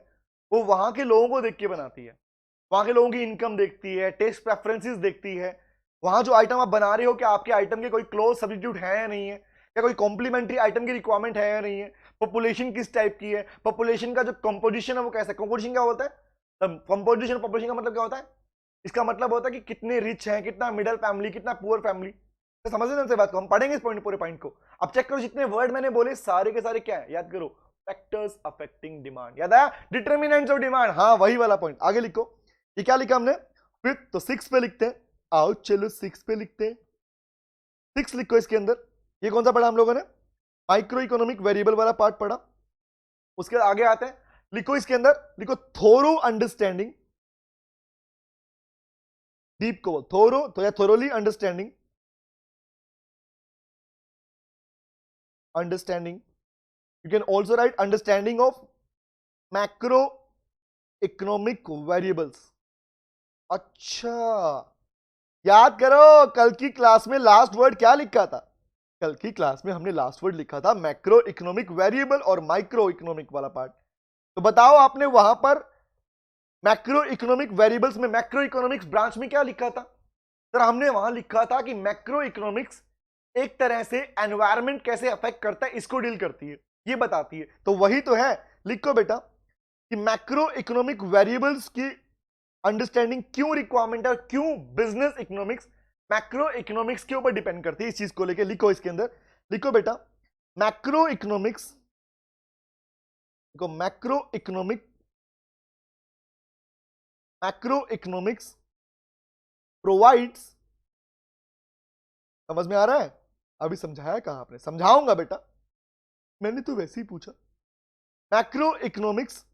वो वहां के लोगों को देख के बनाती है, वहां के लोगों की इनकम देखती है, टेस्ट प्रेफरेंसेस देखती है। वहां जो आइटम आप बना रहे हो, क्या आपके आइटम के कोई क्लोज सब्स्टिट्यूट है या नहीं है, क्या कोई कॉम्प्लीमेंट्री आइटम की रिक्वायरमेंट है या नहीं है, पॉपुलेशन किस टाइप की है, पॉपुलेशन का जो कंपोजिशन है वो कैसा है। कंपोजिशन क्या होता है, कंपोजिशन पॉपुलेशन का मतलब क्या होता है, इसका मतलब होता है कि कितने रिच हैं, कितना मिडिल फैमिली, कितना पुअर फैमिली। तो समझ लेना से बात को, हम पढ़ेंगे इस पॉइंट, पूरे पॉइंट को। अब चेक करो, जितने वर्ड मैंने बोले सारे के सारे क्या है, याद करो, फैक्टर्स अफेक्टिंग डिमांड। याद आया, डिटर्मिनेंट्स ऑफ डिमांड, हाँ वही वाला पॉइंट। आगे लिखो, ये क्या लिखा हमने, फिफ्थ, तो 6 पे लिखते हैं। आओ चलो 6 पे लिखते हैं। 6 लिखो इसके अंदर। ये कौन सा पढ़ा हम लोगों ने, माइक्रो इकोनॉमिक वेरिएबल वाला पार्ट पढ़ा। उसके आगे आते हैं, लिखो इसके अंदर, लिखो थोरो अंडरस्टैंडिंग, डीप को थोरो, तो या thoroughly understanding, you can also write understanding of macro economic variables. अच्छा, याद करो कल की क्लास में लास्ट वर्ड क्या लिखा था, कल की क्लास में हमने लास्ट वर्ड लिखा था मैक्रो इकोनॉमिक वेरिएबल और माइक्रो इकोनॉमिक वाला पार्ट। तो बताओ आपने वहां पर मैक्रो इकोनॉमिक वेरिएबल्स में, मैक्रो इकोनॉमिक्स ब्रांच में क्या लिखा था सर, हमने वहां लिखा था कि मैक्रो इकोनॉमिक्स एक तरह से एनवायरमेंट कैसे अफेक्ट करता है इसको डील करती है, ये बताती है। तो वही तो है, लिखो बेटा कि मैक्रो इकोनॉमिक वेरिएबल्स की अंडरस्टैंडिंग क्यों रिक्वायरमेंट है, क्यों बिजनेस इकोनॉमिक्स मैक्रो इकोनॉमिक्स के ऊपर डिपेंड करती है, इस चीज को लेके लिखो इसके अंदर। लिखो बेटा मैक्रो इकोनॉमिक्स, लिखो मैक्रो इकोनॉमिक्स प्रोवाइड्स, समझ में आ रहा है, अभी समझाया कहां आपने, समझाऊंगा बेटा, मैंने तो वैसे ही पूछा। Macro economics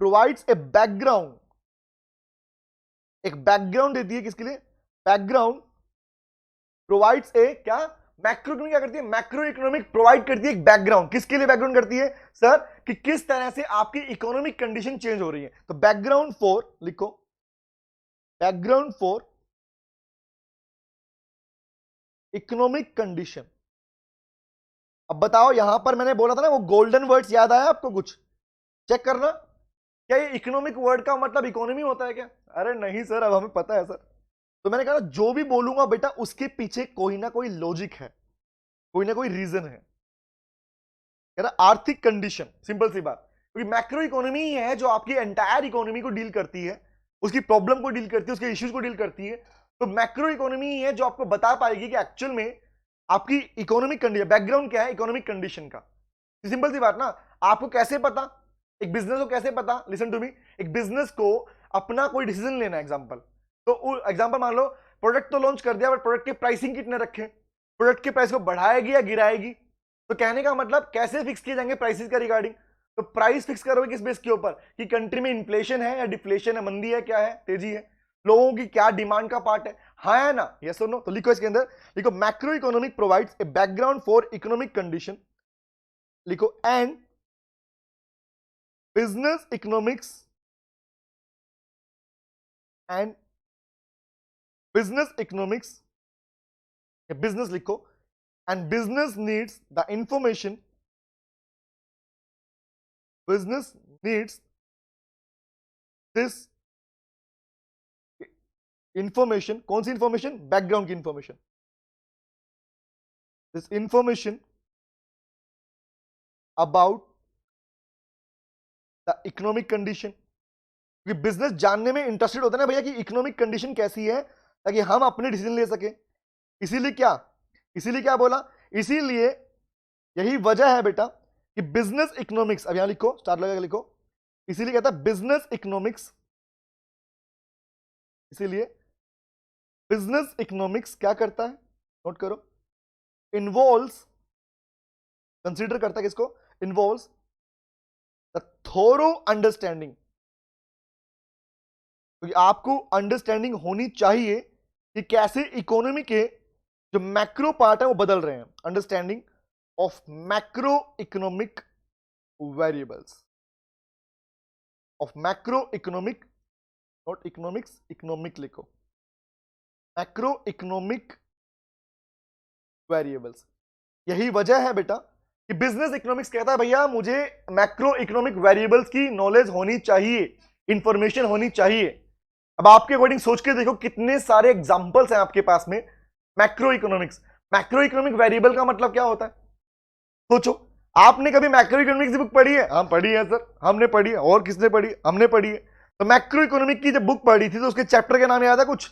provides a background, एक बैकग्राउंड देती है, किसके लिए, बैकग्राउंड प्रोवाइड्स ए क्या, मैक्रो इकोनॉमिक क्या करती है, मैक्रो इकोनॉमिक प्रोवाइड करती है एक बैकग्राउंड, किसके लिए बैकग्राउंड करती है सर, कि किस तरह से आपकी इकोनॉमिक कंडीशन चेंज हो रही है। तो बैकग्राउंड फॉर, लिखो बैकग्राउंड फॉर इकोनॉमिक कंडीशन। अब बताओ, यहां पर मैंने बोला था ना वो गोल्डन वर्ड्स, याद आया आपको कुछ, चेक करना, क्या ये इकोनॉमिक वर्ड का मतलब इकोनॉमी होता है क्या, अरे नहीं सर, अब हमें पता है सर। तो मैंने कहा जो भी बोलूंगा बेटा उसके पीछे कोई ना कोई लॉजिक है, कोई ना कोई रीजन है, कह रहा आर्थिक कंडीशन, सिंपल सी बात, क्योंकि मैक्रो इकोनॉमी ही है जो आपकी एंटायर इकोनॉमी को डील करती है, उसकी प्रॉब्लम को डील करती है, उसके इश्यूज को डील करती है। तो मैक्रो इकोनॉमी ही है जो आपको बता पाएगी कि एक्चुअल में आपकी इकोनॉमिक कंडीशन, बैकग्राउंड क्या है इकोनॉमिक कंडीशन का। सिंपल सी बात ना, आपको कैसे पता, एक बिजनेस को कैसे पता, लिसन टू मी, एक बिजनेस को अपना कोई डिसीजन लेना है, एग्जांपल, तो एग्जांपल मान लो प्रोडक्ट तो लॉन्च कर दिया, बट प्रोडक्ट के प्राइसिंग कितने रखे, प्रोडक्ट के प्राइस को बढ़ाएगी या गिराएगी, तो कहने का मतलब कैसे फिक्स किए जाएंगे प्राइसेस का रिगार्डिंग, तो प्राइस फिक्स करोगे किस बेस के ऊपर, कि कंट्री में इन्फ्लेशन है या डिफ्लेशन है, मंदी है, क्या है, तेजी है, लोगों की क्या डिमांड का पार्ट है, हाँ है ना, यस और नो। तो लिखो इसके अंदर, लिखो macro economic provides a background for economic condition, लिखो and business economics and business economics, business लिखो, and business needs the information, business needs this information, कौन सी इंफॉर्मेशन, बैकग्राउंड की information, this information about the economic condition, क्योंकि business जानने में interested होता है ना भैया कि इकोनॉमिक कंडीशन कैसी है, ताकि हम अपने डिसीजन ले सके। इसीलिए क्या बोला, इसीलिए यही वजह है बेटा कि बिजनेस इकोनॉमिक्स, अब यहां लिखो, स्टार लगा के लिखो, इसीलिए कहता है बिजनेस इकोनॉमिक्स, इसीलिए बिजनेस इकोनॉमिक्स क्या करता है, नोट करो, इन्वॉल्व्स, कंसीडर करता है किसको, इन्वॉल्व्स द थोरो अंडरस्टैंडिंग, क्योंकि आपको अंडरस्टैंडिंग होनी चाहिए कि कैसे इकोनॉमी के जो मैक्रो पार्ट है वो बदल रहे हैं, understanding of macro economic variables, of macro economic, not economics, economic लिखो, मैक्रो इकोनॉमिक वेरिएबल्स। यही वजह है बेटा कि बिजनेस इकोनॉमिक्स कहता है भैया मुझे मैक्रो इकोनॉमिक वेरिएबल्स की नॉलेज होनी चाहिए, इंफॉर्मेशन होनी चाहिए। अब आपके अकॉर्डिंग सोच के देखो कितने सारे एग्जांपल्स हैं आपके पास में macro economics. Macro economic variable का मतलब क्या होता है, सोचो, आपने कभी मैक्रो इकोनॉमिक्स की बुक पढ़ी है? हम पढ़ी है सर, हमने पढ़ी है। और किसने पढ़ी? हमने पढ़ी है। तो मैक्रो इकोनॉमिक की जब बुक पढ़ी थी तो उसके चैप्टर के नाम याद है कुछ?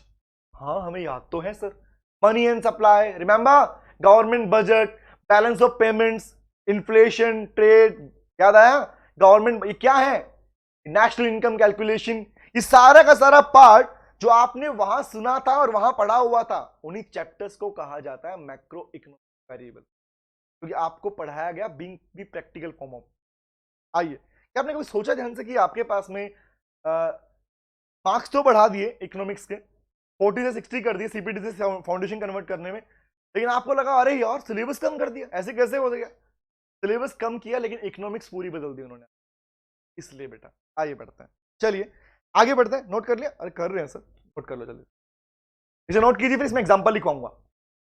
हाँ हमें याद तो है sir, money and supply, remember, government budget, balance of payments, inflation, trade, याद आया? गवर्नमेंट, ये क्या है, नेशनल इनकम कैलकुलेशन, ये सारा का सारा पार्ट जो आपने वहां सुना था और वहां पढ़ा हुआ था, उन्हीं चैप्टर्स को कहा जाता है मैक्रो इकोनॉमिक वेरिएबल, क्योंकि आपको पढ़ाया गया बीइंग भी प्रैक्टिकल फॉर्म ऑफ। आइए, क्या आपने कभी सोचा ध्यान से कि आपके पास में मार्क्स तो बढ़ा दिए इकोनॉमिक्स के, 40 से 60 कर दिए सीपीटी से फाउंडेशन कन्वर्ट करने में, लेकिन आपको लगा अरे यार सिलेबस कम कर दिया, ऐसे कैसे हो गया? सिलेबस कम किया लेकिन इकोनॉमिक्स पूरी बदल दी उन्होंने, इसलिए बेटा। आइए बढ़ते हैं, चलिए आगे बढ़ते हैं। नोट कर लिया? अरे कर रहे हैं सर, नोट कर लो चलिए, इसे नोट कीजिए, फिर इसमें एग्जांपल लिखवाऊंगा,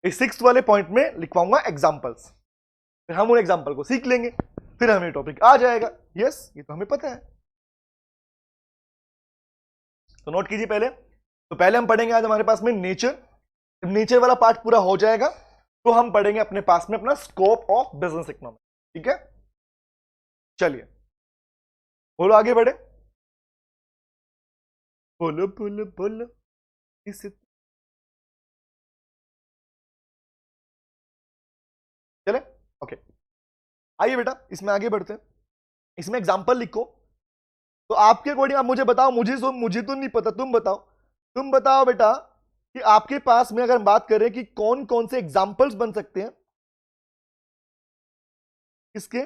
इस 6th वाले पॉइंट में लिखवाऊंगा एग्जांपल्स, फिर हम उन एग्जांपल को सीख लेंगे, फिर हमें टॉपिक आ जाएगा। यस, ये तो हमें पता है। तो नोट कीजिए पहले, तो पहले हम पढ़ेंगे आज हमारे पास में नेचर। जब नेचर वाला पार्ट पूरा हो जाएगा तो हम पढ़ेंगे अपने पास में अपना स्कोप ऑफ बिजनेस इकोनॉमिक्स, ठीक है? चलिए बोलो, आगे बढ़े, बोलो बोलो बोलो, इस चले, ओके। आइए बेटा इसमें आगे बढ़ते हैं, इसमें एग्जांपल लिखो। तो आपके अकॉर्डिंग आप मुझे बताओ, मुझे तो नहीं पता, तुम बताओ बेटा कि आपके पास में अगर हम बात करें कि कौन कौन से एग्जांपल्स बन सकते हैं इसके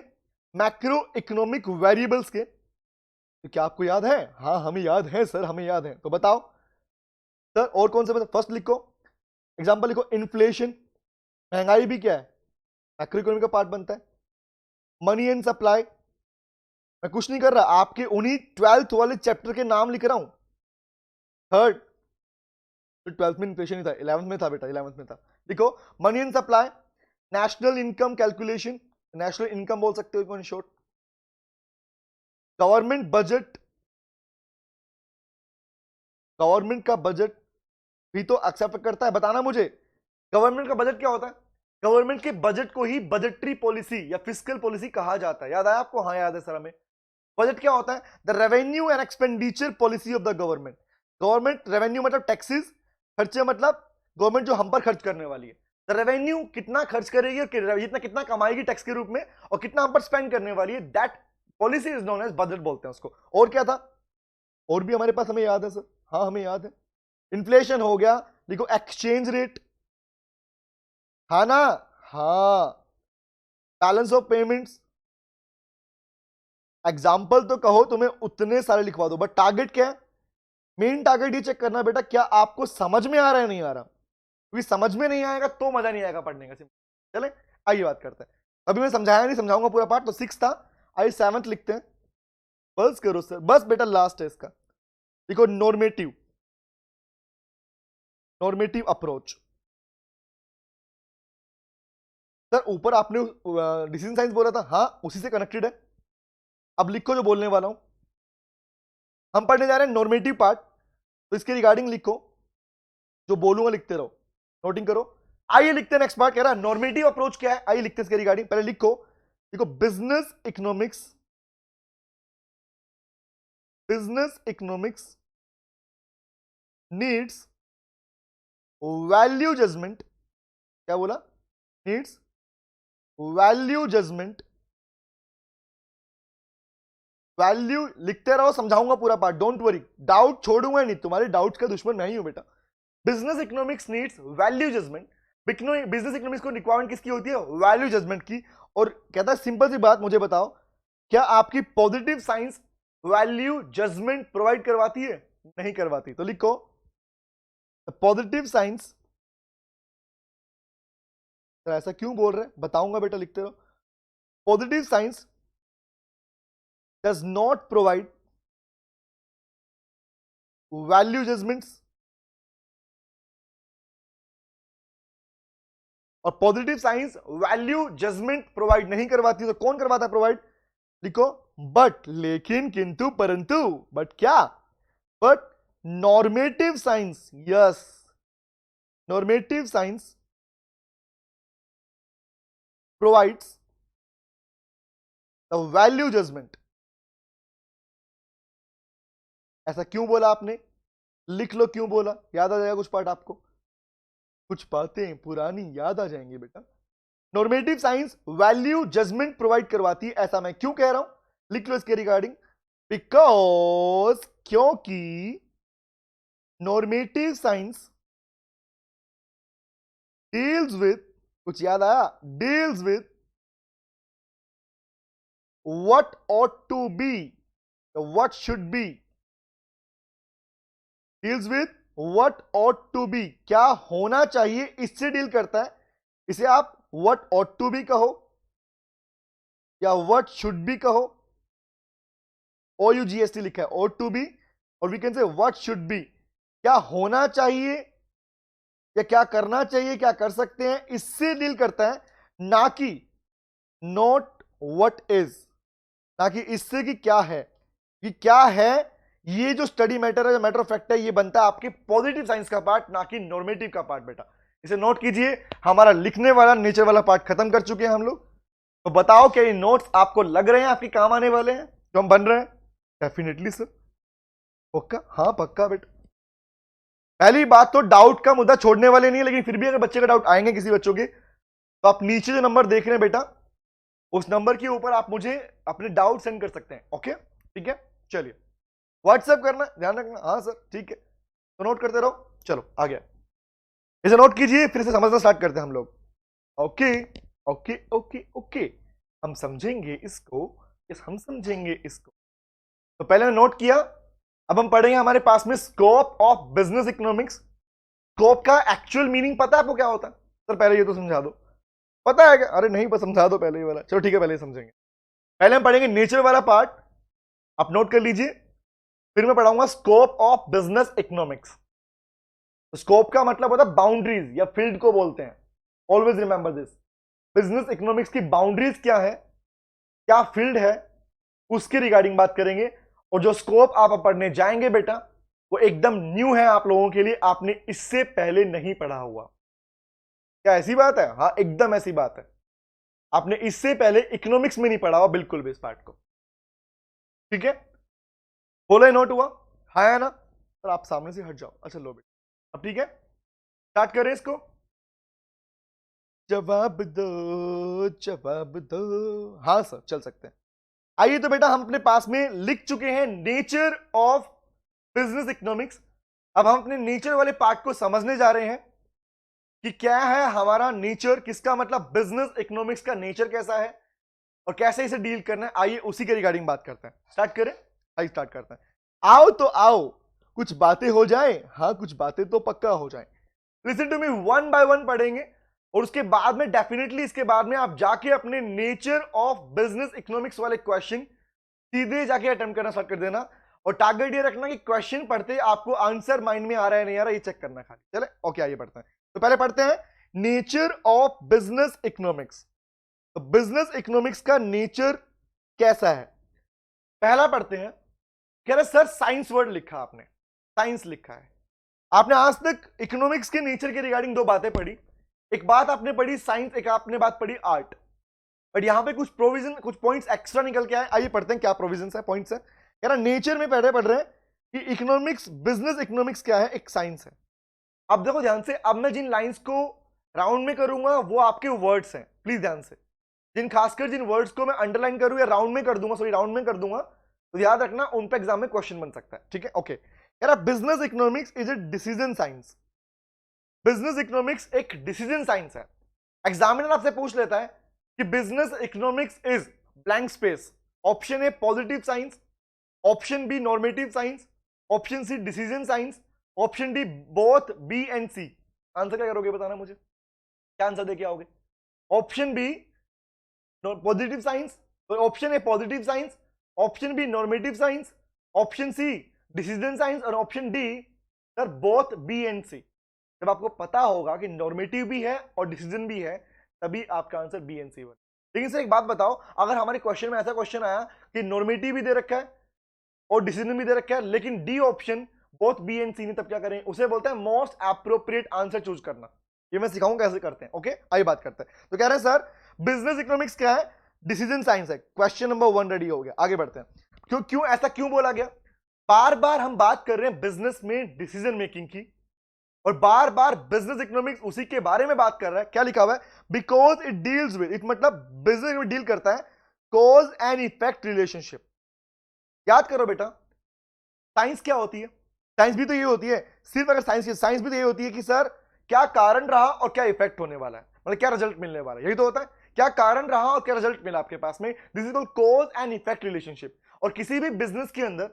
मैक्रो इकोनॉमिक वेरिएबल्स के, तो क्या आपको याद है? हाँ हमें याद है सर, हमें याद है। तो बताओ सर और कौन से बता, फर्स्ट लिखो एग्जांपल, लिखो इन्फ्लेशन, महंगाई भी क्या है, मैक्रो इकोनॉमिक का पार्ट बनता है। मनी एंड सप्लाई, मैं कुछ नहीं कर रहा, आपके उन्हीं 12th वाले चैप्टर के नाम लिख रहा हूं। थर्ड, तो 12th में इन्फ्लेशन ही था, 11th में था बेटा, 11th में था। देखो money and supply, national income calculation, national income बोल सकते हो in short, government budget, government का बजट भी तो एक्सेप्ट करता है, बताना मुझे गवर्नमेंट का बजट क्या होता है? गवर्नमेंट के बजट को ही बजटरी पॉलिसी या फिस्कल पॉलिसी कहा जाता है, याद आया आपको? हाँ याद है सर हमें। बजट क्या होता है? The revenue and expenditure policy of the government. Government, revenue मतलब टैक्सेस, खर्चे मतलब गवर्नमेंट जो हम पर खर्च करने वाली है। द रेवेन्यू कितना खर्च करेगी और जितना कितना कमाएगी टैक्स के रूप में, और कितना हम पर स्पेंड करने वाली है, that policy is known as budget बोलते हैं उसको। और क्या था? और भी हमारे पास, हमें याद है सर, हाँ हमें याद है, इन्फ्लेशन हो गया, देखो एक्सचेंज रेट, हाँ ना, हाँ, बैलेंस ऑफ पेमेंट्स। एग्जाम्पल तो कहो तुम्हें उतने सारे लिखवा दो, बट टारगेट क्या है? मेन टारगेट ये चेक करना बेटा क्या आपको समझ में आ रहा है, नहीं आ रहा, क्योंकि समझ में नहीं आएगा तो मजा नहीं आएगा पढ़ने का। चले आइए बात करते हैं, अभी मैं समझाया नहीं, समझाऊंगा पूरा पार्ट। तो 6 था, आइए 7th लिखते हैं। बस करो सर, बस बेटा लास्ट है इसका। देखो नॉर्मेटिव, नॉर्मेटिव अप्रोच। सर ऊपर आपने डिसीजन साइंस बोला था, हाँ उसी से कनेक्टेड है। अब लिखो जो बोलने वाला हूं, हम पढ़ने जा रहे हैं नॉर्मेटिव पार्ट, तो इसके रिगार्डिंग लिखो, जो बोलूंगा लिखते रहो, नोटिंग करो। आइए लिखते हैं नेक्स्ट पार्ट, कह रहा है नॉर्मेटिव अप्रोच क्या है, आइए लिखते हैं इसके रिगार्डिंग। पहले लिखो, देखो business economics, business economics needs value judgement, क्या बोला? नीड्स वैल्यू जजमेंट, वैल्यू लिखते रहो, समझाऊंगा पूरा पार्ट, डोंट वरी, डाउट छोड़ूंगा नहीं, तुम्हारे डाउट्स का दुश्मन मैं ही हूं बेटा। Business economics needs value judgement. Business economics को रिक्वायरमेंट किसकी होती है? वैल्यू जजमेंट की। और कहता है सिंपल सी बात, मुझे बताओ क्या आपकी positive science value judgement provide करवाती है? नहीं करवाती। तो लिखो पॉजिटिव साइंस, ऐसा क्यों बोल रहे हैं बताऊंगा बेटा, लिखते रहो। Positive science does not provide value judgements, और positive science value judgement provide नहीं करवाती। तो कौन करवाता है प्रोवाइड? लिखो बट, लेकिन, किंतु, परंतु, बट क्या? But normative science, yes, normative science provides the value judgement. ऐसा क्यों बोला आपने? लिख लो क्यों बोला, याद आ जाएगा कुछ पार्ट आपको, कुछ बातें पुरानी याद आ जाएंगी बेटा। Normative science value judgement provide करवाती है, ऐसा मैं क्यों कह रहा हूं? लिख लो इसके रिगार्डिंग। बिकॉज, क्योंकि नॉर्मेटिव साइंस डील्स विथ, कुछ याद आया? Deals with what ought to be, what should be, deals with what ought to be, क्या होना चाहिए, इससे डील करता है। इसे आप व्हाट ought to be कहो या व्हाट शुड बी कहो, OUGST लिखा है, ought to be, और we can say what should be, क्या होना चाहिए या क्या करना चाहिए, क्या कर सकते हैं, इससे डील करता है। ना कि नॉट व्हाट इज, ना कि इससे कि क्या है, कि क्या है। ये जो स्टडी मैटर है, जो मैटर ऑफ फैक्ट है, ये बनता है आपके पॉजिटिव साइंस का पार्ट, ना कि नॉर्मेटिव का पार्ट बेटा। इसे नोट कीजिए। हमारा लिखने वाला नेचर वाला पार्ट खत्म कर चुके हैं हम लोग। तो बताओ क्या ये नोट्स आपको लग रहे हैं आपके काम आने वाले हैं जो हम बन रहे हैं? Definitely sir. पक्का? हाँ पक्का बेटा। पहली बात तो डाउट का मुद्दा छोड़ने वाले नहीं है, लेकिन फिर भी अगर बच्चे का डाउट आएंगे किसी बच्चों के, तो आप नीचे जो नंबर देख रहे हैं बेटा, उस नंबर के ऊपर आप मुझे अपने डाउट सेंड कर सकते हैं। ओके ठीक है, चलिए व्हाट्सएप करना, ध्यान रखना। हाँ सर ठीक है, तो नोट करते रहो। चलो आ गया, इसे नोट कीजिए, फिर से समझना स्टार्ट करते हैं हम लोग। ओके ओके ओके ओके, हम समझेंगे इसको, यस हम समझेंगे इसको। तो पहले नोट किया, अब हम पढ़ेंगे हमारे पास में scope of business economics. Scope का एक्चुअल मीनिंग पता है आपको क्या होता है? सर पहले ये तो समझा दो। पता है क्या? अरे नहीं, बस समझा दो पहले ये वाला। चलो ठीक है, पहले ही समझेंगे। पहले हम पढ़ेंगे नेचर वाला पार्ट, आप नोट कर लीजिए। फिर मैं पढ़ाऊंगा scope of business economics. Scope का मतलब होता है बाउंड्रीज या फील्ड को बोलते हैं। Always remember this. Business economics की बाउंड्रीज क्या है, क्या फील्ड है, उसके रिगार्डिंग बात करेंगे। और जो स्कोप आप पढ़ने जाएंगे बेटा, वो एकदम न्यू है आप लोगों के लिए, आपने इससे पहले नहीं पढ़ा हुआ। क्या ऐसी बात है? हाँ एकदम ऐसी बात है, आपने इससे पहले इकोनॉमिक्स में नहीं पढ़ा हुआ बिल्कुल भी इस पार्ट को। ठीक है, बोलो नोट हुआ? हाँ है ना? सर आप सामने से हट जाओ। अच्छा लो बेटा, अब ठीक है, स्टार्ट करें इसको। जवाब दो, जवाब दो। हाँ सर चल सकते हैं। आइए तो बेटा हम अपने पास में लिख चुके हैं नेचर ऑफ बिजनेस इकोनॉमिक्स। अब हम अपने नेचर वाले पार्ट को समझने जा रहे हैं कि क्या है हमारा नेचर, किसका मतलब बिजनेस इकोनॉमिक्स का नेचर कैसा है और कैसे इसे डील करना है। आइए उसी के रिगार्डिंग बात करते हैं। स्टार्ट करें? आइए स्टार्ट करते हैं। आओ तो आओ, कुछ बातें हो जाए। हाँ कुछ बातें तो पक्का हो जाए। Listen to me, one by one पढ़ेंगे और उसके बाद में डेफिनेटली इसके बाद में आप जाके अपने नेचर ऑफ बिजनेस इकोनॉमिक्स वाले क्वेश्चन सीधे जाके अटेम्प्ट करना स्टार्ट कर देना। और टारगेट ये रखना कि क्वेश्चन पढ़ते आपको आंसर माइंड में आ रहा है नहीं आ रहा, ये चेक करना खाली। चले ओके आइए पढ़ते हैं। तो पहले पढ़ते हैं नेचर ऑफ बिजनेस इकोनॉमिक्स। तो बिजनेस इकोनॉमिक्स का नेचर कैसा है, पहला पढ़ते हैं। कह रहे सर साइंस वर्ड लिखा आपने, साइंस लिखा है। आपने आज तक इकोनॉमिक्स के नेचर के रिगार्डिंग दो बातें पढ़ी। एक बात आपने पढ़ी साइंस, एक आपने बात पढ़ी आर्ट। बट यहां पे कुछ प्रोविजन, कुछ पॉइंट्स एक्स्ट्रा निकल के आए। आइए पढ़ते हैं क्या प्रोविजन है, पॉइंट्स है। कह रहा नेचर में पढ़ रहे हैं कि इकोनॉमिक्स, बिजनेस इकोनॉमिक्स क्या है, एक साइंस है। अब देखो ध्यान से, अब मैं जिन लाइंस को राउंड में करूंगा वो आपके वर्ड्स हैं, प्लीज ध्यान से। जिन खासकर जिन वर्ड्स को मैं अंडरलाइन करूं या राउंड में कर दूंगा, सॉरी राउंड में कर दूंगा, तो याद रखना उन पे एग्जाम में क्वेश्चन बन सकता है। ठीक है ओके। कह रहा business economics is a decision science. Business economics एक डिसीजन साइंस है। एग्जामिनर आपसे पूछ लेता है कि business economics is blank space, option A positive science, option B normative science, option C decision science, option D both B and C. Answer क्या करोगे बताना मुझे, क्या आंसर देके आओगे? Option B positive science, option A positive science, option B normative science, option C decision science और option D sir both B and C. जब आपको पता होगा कि नॉर्मेटिव भी है और डिसीजन भी है तभी आपका आंसर बी एंड सी बने। लेकिन सर एक बात बताओ, अगर हमारे क्वेश्चन में ऐसा क्वेश्चन आया कि नॉर्मेटिव भी दे रखा है और डिसीजन भी दे रखा है लेकिन D option both B and C नहीं, तब क्या करें? उसे बोलते हैं मोस्ट एप्रोप्रिएट आंसर चूज करना। ये मैं सिखाऊंगा कैसे करते हैं। ओके आइए बात करते हैं। तो कह रहे हैं सर बिजनेस इकोनॉमिक्स क्या है? डिसीजन साइंस है। क्वेश्चन नंबर 1 रेडी हो गया, आगे बढ़ते हैं। क्यों ऐसा क्यों बोला गया? बार बार हम बात कर रहे हैं बिजनेस में डिसीजन मेकिंग की और बार बार बिजनेस इकोनॉमिक्स उसी के बारे में बात कर रहा है। क्या लिखा हुआ है? Because it deals with, it मतलब बिजनेस में डील करता है कॉज एंड इफेक्ट रिलेशनशिप। याद करो बेटा, साइंस क्या होती है? साइंस भी तो ये होती है, सिर्फ अगर साइंस भी तो ये होती है कि सर क्या कारण रहा और क्या इफेक्ट होने वाला है, मतलब क्या रिजल्ट मिलने वाला है, यही तो होता है। क्या कारण रहा और क्या रिजल्ट मिला आपके पास में, this is called cause and effect relationship. और किसी भी बिजनेस के अंदर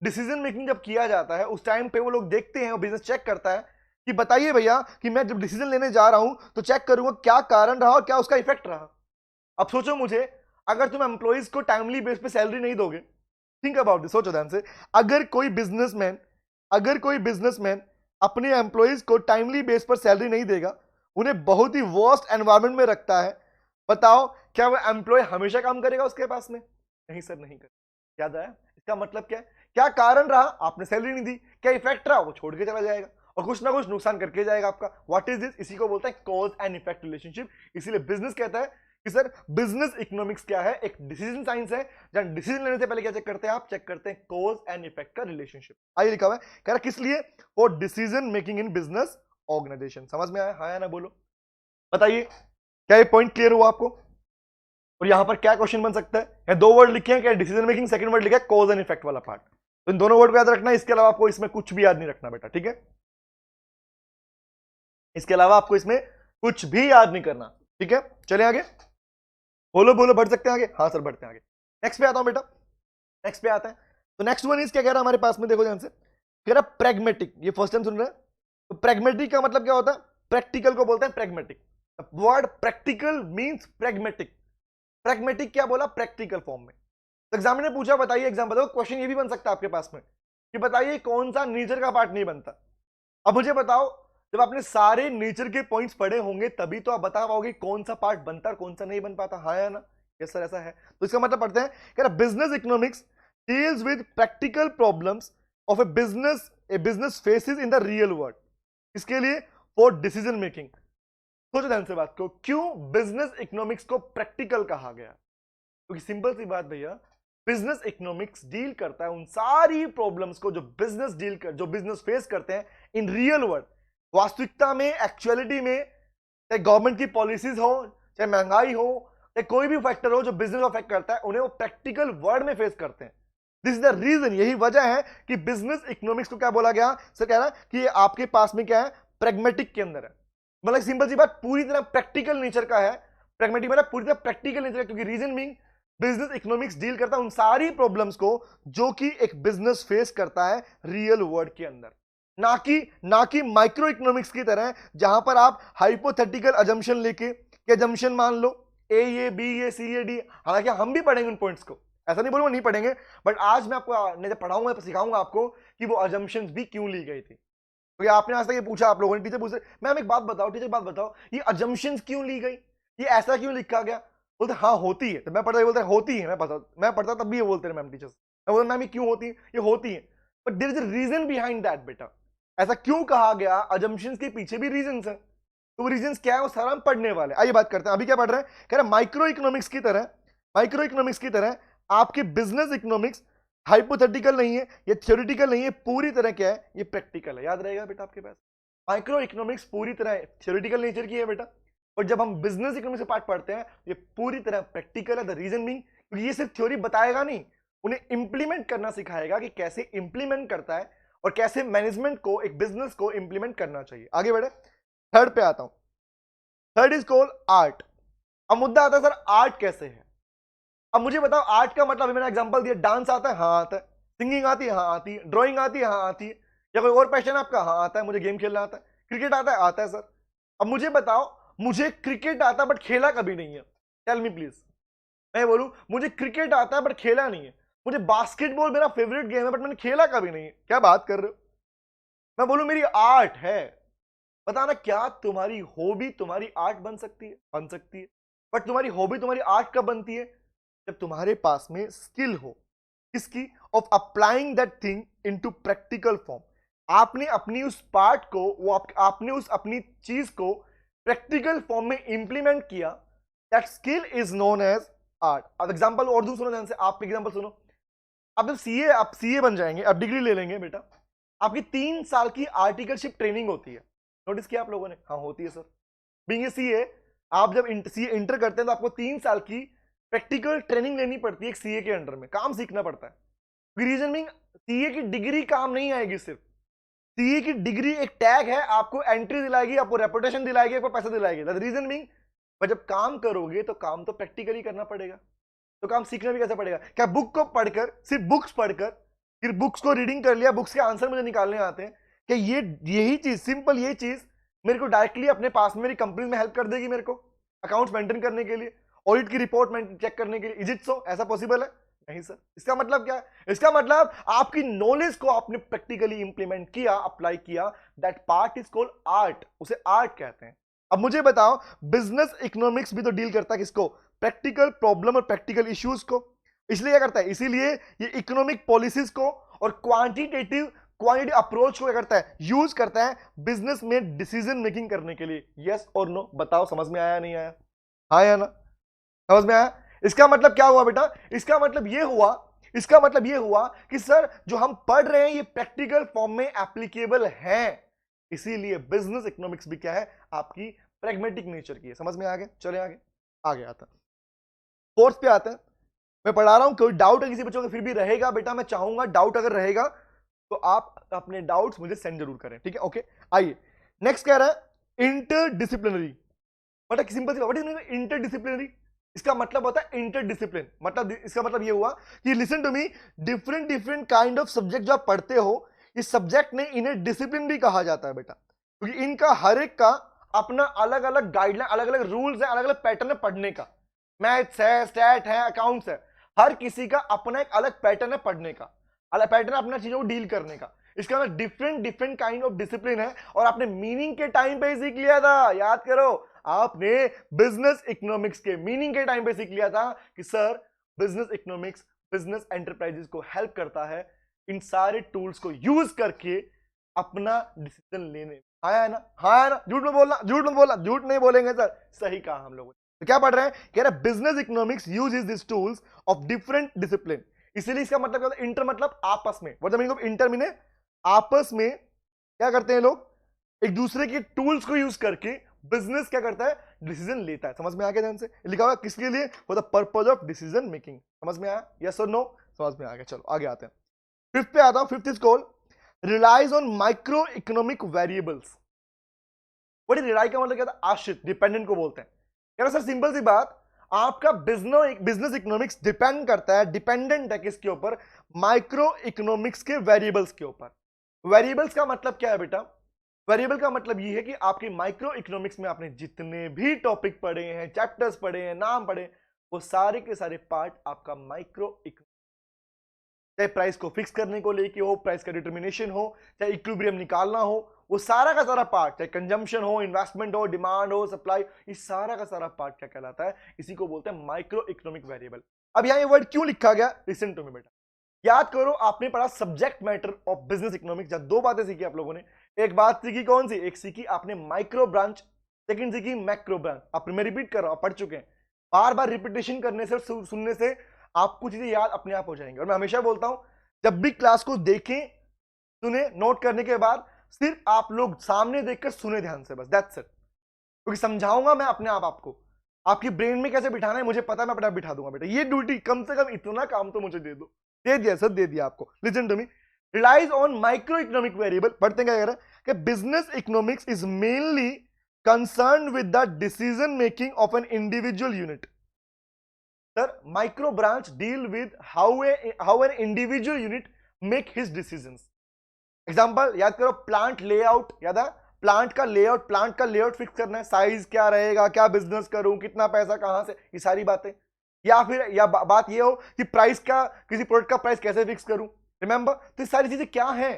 डिसीजन मेकिंग जब किया जाता है उस टाइम पे वो लोग देखते हैं और बिजनेस चेक करता है कि बताइए भैया कि मैं जब डिसीजन लेने जा रहा हूं तो चेक करूंगा क्या कारण रहा और क्या उसका इफेक्ट रहा। अब सोचो मुझे, अगर तुम एम्प्लॉइज को टाइमली बेस पे सैलरी नहीं दोगे, थिंक अबाउट दिस, सोचो ध्यान से। अगर कोई बिजनेसमैन अपने एम्प्लॉइज को टाइमली बेस पर सैलरी नहीं देगा, उन्हें बहुत ही वर्स्ट एनवायरमेंट में रखता है, बताओ क्या वो एम्प्लॉय हमेशा काम करेगा उसके पास में? नहीं सर, नहीं करेगा। याद आया? इसका मतलब क्या है? क्या कारण रहा? आपने सैलरी नहीं दी। क्या इफेक्ट रहा? वो छोड़ के चला जाएगा और कुछ ना कुछ नुकसान करके जाएगा आपका। What is this? इसी को बोलते हैं कॉज एंड इफेक्ट रिलेशनशिप। इसीलिए बिजनेस कहता है कि सर बिजनेस इकोनॉमिक्स क्या है? एक डिसीजन साइंस है जहां डिसीजन लेने से पहले क्या चेक करते हैं? आप चेक करते हैं कॉज एंड इफेक्ट का रिलेशनशिप। आइए लिखा हुआ है, कह रहा किस लिए? For decision making in business organisation. समझ में आया? हाँ या ना बोलो, बताइए। क्या ये पॉइंट क्लियर हुआ आपको? और यहां पर क्या क्वेश्चन बन सकता है? 2 वर्ड लिखे हैं, क्या डिसीजन मेकिंग, सेकंड वर्ड लिखा है कॉज एंड इफेक्ट वाला पार्ट। तो इन दोनों वर्ड को याद रखना है, इसके अलावा आपको इसमें कुछ भी याद नहीं रखना बेटा, ठीक है? इसके अलावा आपको इसमें कुछ भी याद नहीं करना, ठीक है? चले आगे, बोलो बोलो, बढ़ सकते हैं आगे? हाँ सर बढ़ते हैं आगे। नेक्स्ट पे आता हूं बेटा, नेक्स्ट पे आता है। तो नेक्स्ट वन इज क्या कह रहा है हमारे पास में, देखो ध्यान से, कह रहा प्रैग्मेटिक। ये फर्स्ट टाइम सुन रहे हैं? तो प्रैग्मेटिक का मतलब क्या होता है? प्रैक्टिकल को बोलते हैं pragmatic. Word practical means pragmatic. Pragmatic क्या बोला? प्रैक्टिकल फॉर्म में। तो एग्जामिनर ने पूछा बताइए, एग्जाम बताओ, क्वेश्चन ये भी बन सकता है आपके पास में कि बताइए कौन सा नेचर का पार्ट नहीं बनता। अब मुझे बताओ, जब आपने सारे नेचर के पॉइंट्स पढ़े होंगे तभी तो आप बता पाओगे कौन सा पार्ट बनता है कौन सा नहीं बन पाता। हाँ या ना? यस सर ऐसा है। तो इसका मतलब पढ़ते हैं, कह रहा business economics deals with practical problems of A business faces in the real world. इसके लिए फॉर डिसीजन मेकिंग। सोचो ध्यान से बात को, क्यों बिजनेस इकोनॉमिक्स को प्रैक्टिकल कहा गया? क्योंकि सिंपल सी बात भैया, बिजनेस इकोनॉमिक्स डील करता है उन सारी प्रॉब्लम्स को जो बिजनेस फेस करते हैं इन रियल वर्ल्ड, वास्तविकता में, एक्चुअलिटी में। चाहे गवर्नमेंट की पॉलिसीज हो, चाहे महंगाई हो, चाहे कोई भी फैक्टर हो जो बिजनेस को अफेक्ट करता है, उन्हें वो प्रैक्टिकल वर्ल्ड में फेस करते हैं। दिस इज द रीजन, यही वजह है कि बिजनेस इकोनॉमिक्स को क्या बोला गया? सर कह रहा कि ये आपके पास में क्या है? प्रैग्मेटिक के अंदर है। मतलब सिंपल सी बात, पूरी तरह प्रैक्टिकल नेचर का है। प्रैग्मेटिक मतलब पूरी तरह प्रैक्टिकल नेचर है, क्योंकि reason mean business economics deal करता है उन सारी प्रॉब्लम्स को जो कि एक बिजनेस फेस करता है रियल वर्ल्ड के अंदर, ना कि माइक्रो इकोनॉमिक्स की तरह जहां पर आप हाइपोथेटिकल अजम्पशन लेके, कि अजम्पशन मान लो ए ये बी ये सी ये डी। हालांकि हम भी पढ़ेंगे उन पॉइंट्स को, ऐसा नहीं बोलूंगा नहीं पढ़ेंगे, बट आज मैं आपको पढ़ाऊंगा, सिखाऊंगा आपको कि वो अजम्पशंस भी क्यों ली गई थी। क्योंकि आपने आज तक ये पूछा, आप लोगों ने, टीचर पूछे मैम एक बात बताओ, टीचर बात बताओ, ये अजम्पशंस क्यों ली गई, ये ऐसा क्यों लिखा गया? बोलते हाँ होती है। तो मैं पढ़ता बोलते होती है, मैं पढ़ता तब भी ये बोलते हैं मैम टीचर्स। मैं बोलता मैम ये क्यों होती है? ये होती है, but there is a reason behind that बेटा। ऐसा क्यों कहा गया? अजम्पशंस के पीछे भी रीजंस हैं। तो वो रीजंस क्या है वो सारा हम पढ़ने वाले। आइए बात करते हैं, अभी क्या पढ़ रहे हैं? कह रहे माइक्रो इकोनॉमिक्स की तरह आपके बिजनेस इकोनॉमिक्स हाइपोथेटिकल नहीं है, ये थ्योरेटिकल नहीं है, पूरी तरह क्या है? ये प्रैक्टिकल है। याद रहेगा बेटा आपके पास, माइक्रो इकोनॉमिक्स पूरी तरह थ्योरेटिकल नेचर की है बेटा, और जब हम बिजनेस इकोनॉमिक्स का पार्ट पढ़ते हैं ये पूरी तरह प्रैक्टिकल है। द रीजन बीइंग, क्योंकि ये सिर्फ थ्योरी बताएगा नहीं, उन्हें इंप्लीमेंट करना सिखाएगा कि कैसे इंप्लीमेंट करता है और कैसे मैनेजमेंट को, एक बिजनेस को इंप्लीमेंट करना चाहिए। आगे बढ़े, थर्ड पे आता हूं। Third is called art. अब मुद्दा आता है सर आर्ट कैसे है। अब मुझे बताओ आर्ट का मतलब, मैंने एग्जांपल दिया, डांस आता है, हाँ आता है। सिंगिंग आती है, हाँ आती है। ड्राइंग आती है, हाँ आती है। या कोई और पैशन आपका, हाँ आता है, मुझे गेम खेलना आता है। क्रिकेट आता है सर। अब मुझे बताओ, मुझे क्रिकेट आता है बट खेला कभी नहीं है। Tell me please. मैं बोलूं मुझे क्रिकेट आता है बट खेला नहीं है। मुझे बास्केटबॉल मेरा फेवरेट गेम है बट मैंने खेला कभी नहीं है। क्या बात कर रहे हो। मैं बोलूं मेरी आर्ट है। बताना क्या तुम्हारी हॉबी तुम्हारी आर्ट बन सकती है? बन सकती है। बट तुम्हारी हॉबी तुम्हारी आर्ट कब बनती है? जब तुम्हारे पास में स्किल हो। किसकी? Of applying that thing into practical form. आपने अपनी उस पार्ट को, आपने उस अपनी चीज को प्रैक्टिकल फॉर्म में इंप्लीमेंट किया। That skill is known as art. अब एग्जांपल और दूं, सुनो ध्यान से। आप एग्जांपल सुनो। अब जब सीए, आप सीए बन जाएंगे, अब डिग्री ले लेंगे बेटा, आपकी 3 साल की आर्टिकलशिप ट्रेनिंग होती है। नोटिस किया आप लोगों ने? हाँ होती है सर। बीइंग ए सीए, आप जब सीए इंटर करते हैं तो आपको 3 साल की प्रैक्टिकल ट्रेनिंग लेनी पड़ती है। एक सीए के अंडर में काम सीखना पड़ता है। रीजन मीन सीए की डिग्री काम नहीं आएगी। सिर्फ सीए की डिग्री एक टैग है, आपको एंट्री दिलाएगी, आपको रेपुटेशन दिलाएगी, आपको पैसा दिलाएगी। रीजन मीन, पर जब काम करोगे तो काम तो प्रैक्टिकली करना पड़ेगा। तो काम सीखना भी कैसे पड़ेगा? क्या बुक को पढ़कर, सिर्फ बुक्स पढ़कर, फिर बुक्स को रीडिंग कर लिया, बुक्स के आंसर मुझे निकालने आते हैं, कि ये यही चीज, सिंपल ये चीज मेरे को डायरेक्टली अपने पास में मेरी कंपनी में हेल्प कर देगी, मेरे को अकाउंट्स मेंटेन करने के लिए, ऑडिट की रिपोर्ट चेक करने के लिए। Is it so? ऐसा पॉसिबल है? नहीं सर। इसका मतलब क्या है? इसका मतलब आपकी नॉलेज को आपने प्रैक्टिकली इंप्लीमेंट किया, अप्लाई किया। That part is called art. उसे आर्ट कहते हैं। अब मुझे बताओ, बिजनेस इकोनॉमिक्स भी तो डील करता है किसको? प्रैक्टिकल प्रॉब्लम और प्रैक्टिकल इश्यूज को। इसलिए क्या करता है? इसीलिए ये इकोनॉमिक पॉलिसीज को और क्वांटिटी अप्रोच को क्या करता है? यूज करता है बिजनेस में डिसीजन मेकिंग करने के लिए। यस और नो? बताओ, समझ में आया नहीं आया? हाँ या ना? समझ में आया? इसका मतलब क्या हुआ बेटा? इसका मतलब ये हुआ कि सर जो हम पढ़ रहे हैं ये प्रैक्टिकल फॉर्म में एप्लीकेबल है। इसीलिए बिजनेस इकोनॉमिक्स भी क्या है? आपकी प्रैग्मेटिक नेचर की है। समझ में आ गया? चले आगे। आगे आता है, फोर्थ पे आते हैं। मैं पढ़ा रहा हूं, कोई डाउट है किसी बच्चों का फिर भी रहेगा बेटा, मैं चाहूंगा डाउट अगर रहेगा तो आप अपने डाउट्स मुझे सेंड जरूर करें। ठीक है? ओके, आइए नेक्स्ट कह रहा है इंटरडिसिप्लिनरी। मतलब सिंपल सी बात, इंटरडिसिप्लिनरी इसका मतलब होता है इंटरडिसिप्लिन। मतलब इसका मतलब ये हुआ कि listen to me, different different kind of subject जो आप पढ़ते हो, इस सब्जेक्ट ने इन्हें डिसिप्लिन भी कहा जाता है बेटा, क्योंकि इनका हर एक का अपना अलग अलग गाइडलाइन, अलग अलग रूल्स है, अलग अलग पैटर्न है पढ़ने का। मैथ्स है, स्टैट है, अकाउंट्स है, हर किसी का अपना एक अलग पैटर्न है पढ़ने का, अलग पैटर्न अपना चीजों को डील करने का। इसका मतलब different different kind of discipline है। और आपने मीनिंग के टाइम पे सीख लिया था, याद करो, आपने बिजनेस इकोनॉमिक्स के मीनिंग के टाइम पे सीख लिया था कि sir business economics business enterprises को हेल्प करता है इन सारे टूल्स को यूज करके अपना डिसीजन लेने। हाँ है ना? हाँ है ना? झूठ में बोलना, झूठ में बोलना, झूठ नहीं बोलेंगे सर, सही कहा हम लोगों ने। तो क्या पढ़ रहे हैं? कह रहे business economics uses this tools of different discipline. इसीलिए इसका मतलब क्या होता है? इंटर मतलब आपस में, what the meaning of inter meaning? आपस में क्या करते हैं लोग? एक दूसरे के टूल्स को यूज करके बिजनेस क्या करता है? डिसीजन लेता है। समझ में आ गया? ध्यान से लिखा हुआ किसके लिए? For the purpose of decision making. समझ में आया? यस और नो? समझ में आ गया। चलो आगे आते हैं। फिफ्थ पे आता हूं। Fifth is called relies on micro economic variables. बड़ी रिलाई का मतलब क्या था? आश्रित, डिपेंडेंट को बोलते हैं। कह रहा सर सिंपल सी बात, आपका बिजनेस इकोनॉमिक्स डिपेंड करता है, डिपेंडेंट है किसके ऊपर? माइक्रो इकोनॉमिक्स के वेरिएबल्स के ऊपर। वेरिएबल्स का मतलब क्या है बेटा? वेरिएबल का मतलब ये है कि आपकी माइक्रो इकोनॉमिक्स में आपने जितने भी टॉपिक पढ़े हैं, चैप्टर्स पढ़े हैं, नाम पढ़े, वो सारे के सारे पार्ट आपका माइक्रो इकोनॉमिक्स, चाहे प्राइस को फिक्स करने को लेके हो, प्राइस का डिटर्मिनेशन हो, चाहे इक्विलिब्रियम निकालना हो, वो सारा का सारा पार्ट, चाहे कंजम्पशन हो, इन्वेस्टमेंट हो, डिमांड हो, सप्लाई, इस सारा का सारा पार्ट क्या कहलाता है? इसी को बोलते हैं माइक्रो इकोनॉमिक वेरिएबल। अब यहां ये वर्ड क्यों लिखा गया? लिसन टू मी बेटा, याद करो, आपने पढ़ा subject matter of business economics, जहां दो बातें सीखी आप लोगों ने। एक बात सीखी कौन सी? एक सीखी आपने माइक्रो ब्रांच, सेकंड सीखी मैक्रो ब्रांच। आप मैं रिपीट कर रहा हूं, पढ़ चुके हैं। बार बार रिपीटेशन करने से, सुनने से आपको चीजें याद अपने आप हो जाएंगी। और मैं हमेशा बोलता हूं, जब भी क्लास को देखें, सुने, नोट करने के बाद सिर्फ आप लोग सामने देखकर सुने ध्यान से, बस दैट्स इट। क्योंकि समझाऊंगा मैं अपने आप, आपको आपकी ब्रेन में कैसे बिठाना है मुझे पता है, मैं अपने आप बिठा दूंगा बेटा। ये ड्यूटी, कम से कम इतना काम तो मुझे दे दो। दे दिया सर, दे दिया आपको। Listen to me, relies on micro economic variable. पढ़ते क्या कह रहा है कि business economics is mainly concerned with the decision making of an individual unit. Sir, micro branch deal with how an individual unit make his decisions. Example याद करो, plant layout याद है, प्लांट का लेआउट फिक्स करना है, size क्या रहेगा, क्या बिजनेस करूं, कितना पैसा कहां से, ये सारी बातें। या फिर बात ये हो कि प्राइस का, किसी प्रोडक्ट का प्राइस कैसे फिक्स करूं, रिमेंबर। तो ये सारी चीजें क्या है,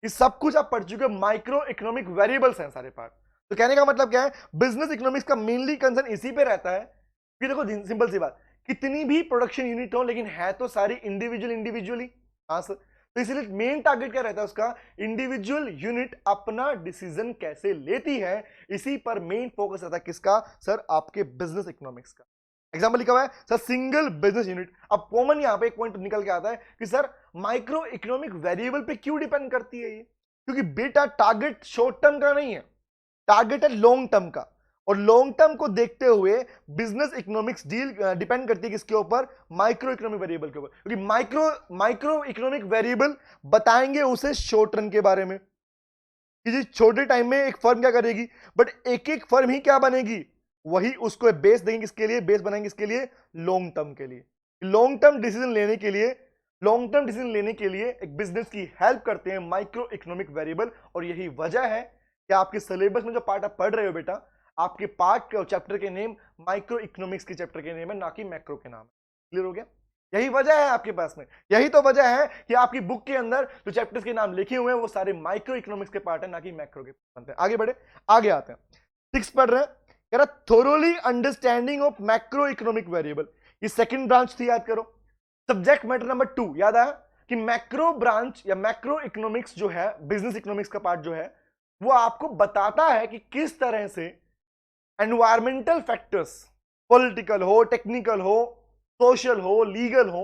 ये सब कुछ आप पढ़ चुके हो, माइक्रो इकोनॉमिक वेरिएबल्स हैं सारे पार्ट। तो कहने का मतलब क्या है, बिजनेस इकोनॉमिक्स का मेनली कंसर्न इसी पे रहता है कि देखो सिंपल सी बात, कितनी भी प्रोडक्शन यूनिट हो लेकिन है तो सारी इंडिविजुअली। हाँ सर, तो इसलिए मेन टारगेट क्या रहता है उसका, इंडिविजुअल यूनिट अपना डिसीजन कैसे लेती है, इसी पर मेन फोकस रहता है किसका सर, आपके बिजनेस इकोनॉमिक्स का। एग्जांपल लिखा हुआ है सर सिंगल बिजनेस यूनिट। अब कॉमन यहां पे एक पॉइंट निकल के आता है कि सर माइक्रो इकोनॉमिक वेरिएबल पे क्यों डिपेंड करती है ये, क्योंकि बेटा टारगेट शॉर्ट टर्म का नहीं है, टारगेट है लॉन्ग टर्म का, और लॉन्ग टर्म को देखते हुए बिजनेस इकोनॉमिक्स डील डिपेंड करती है किसके ऊपर, माइक्रो इकोनॉमिक वेरिएबल के ऊपर, क्योंकि माइक्रो इकोनॉमिक वेरिएबल बताएंगे उसे शॉर्ट टर्म के बारे में कि जी छोटे टाइम में एक फर्म क्या करेगी, बट एक एक फर्म ही क्या बनेगी, वही उसको बेस देंगे किसके लिए, बेस बनाएंगे किसके लिए, लॉन्ग टर्म के लिए। लॉन्ग टर्म डिसीजन लेने के लिए एक बिजनेस की हेल्प करते हैं माइक्रो इकोनॉमिक वेरिएबल, और यही वजह है कि आपके सिलेबस में जो पार्ट आप पढ़ रहे हो बेटा, आपके पार्ट के चैप्टर के नेम माइक्रो इकोनॉमिक्स के चैप्टर के नेम है, ना कि मैक्रो के नाम है। क्लियर हो गया, यही वजह है आपके पास में, यही तो वजह है कि आपकी बुक के अंदर जो चैप्टर्स के नाम लिखे हुए हैं वो सारे माइक्रो इकोनॉमिक्स के पार्ट है, ना कि मैक्रो के पार्ट है। आगे बढ़े, आगे आते हैं, 6 पढ़ रहे हैं, कह रहा thoroughly understanding of macro economic variable, ये सेकंड ब्रांच थी, याद करो। सब्जेक्ट मैटर नंबर 2 याद आया कि मैक्रो ब्रांच या मैक्रो इकोनॉमिक्स जो है, बिजनेस इकोनॉमिक्स का पार्ट जो है, वो आपको बताता है कि किस तरह से एनवायरमेंटल फैक्टर्स, पॉलिटिकल हो, टेक्निकल हो, सोशल हो, लीगल हो,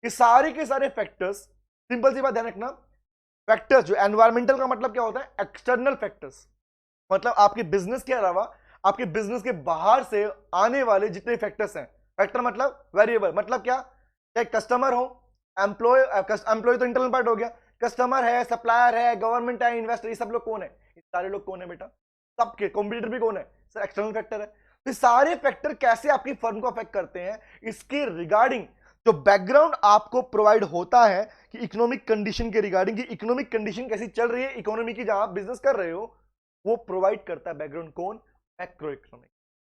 ये सारे के सारे फैक्टर्स, सिंपल सी बात ध्यान रखना, फैक्टर्स जो एनवायरमेंटल का मतलब क्या होता है, एक्सटर्नल फैक्टर्स, मतलब आपके बिजनेस के अलावा आपके बिजनेस के बाहर से आने वाले जितने फैक्टर्स हैं, फैक्टर मतलब वेरिएबल, मतलब क्या, चाहे कस्टमर हो, एम्प्लॉय तो इंटरनल पार्ट हो गया, कस्टमर है, सप्लायर है, गवर्नमेंट है, इन्वेस्टर, ये सब लोग कौन है, ये सारे लोग कौन है बेटा, सबके कॉम्पिटिटर भी कौन है सर, एक्सटर्नल फैक्टर है। तो सारे फैक्टर कैसे आपकी फर्म को अफेक्ट करते हैं, इसके रिगार्डिंग जो बैकग्राउंड आपको प्रोवाइड होता है कि इकोनॉमिक कंडीशन के रिगार्डिंग, कि इकोनॉमिक कंडीशन कैसी चल रही है इकोनॉमी की जहां आप बिजनेस कर रहे हो, वो प्रोवाइड करता है बैकग्राउंड कौन, मैक्रो इकोनॉमिक।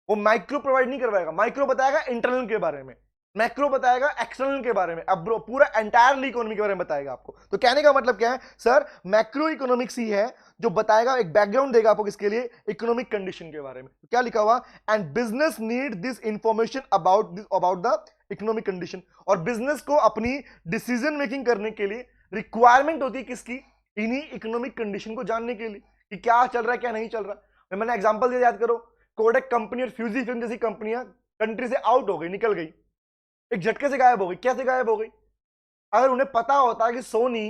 वो माइक्रो प्रोवाइड नहीं करवाएगा, माइक्रो बताएगा इंटरनल के बारे में, मैक्रो बताएगा एक्सटर्नल के बारे में, अब पूरा एंटायरली इकोनॉमी के बारे में बताएगा आपको। तो कहने का मतलब क्या है सर, मैक्रो इकोनॉमिक्स ही है जो बताएगा, एक बैकग्राउंड देगा आपको किसके लिए, इकोनॉमिक कंडीशन के बारे में। तो क्या लिखा हुआ, and business need this information about the economic condition, और बिजनेस को अपनी डिसीजन मेकिंग करने के लिए रिक्वायरमेंट होती है किसकी, इन्हीं इकोनॉमिक कंडीशन को जानने के लिए कि क्या चल रहा है क्या नहीं चल रहा। मैंने एग्जांपल दिया, याद करो, कोडेक कंपनी और फ्यूजी फिल्म जैसी कंपनियां कंट्री से आउट हो गई, निकल गई, एक झटके से गायब हो गई। कैसे गायब हो गई, अगर उन्हें पता होता कि सोनी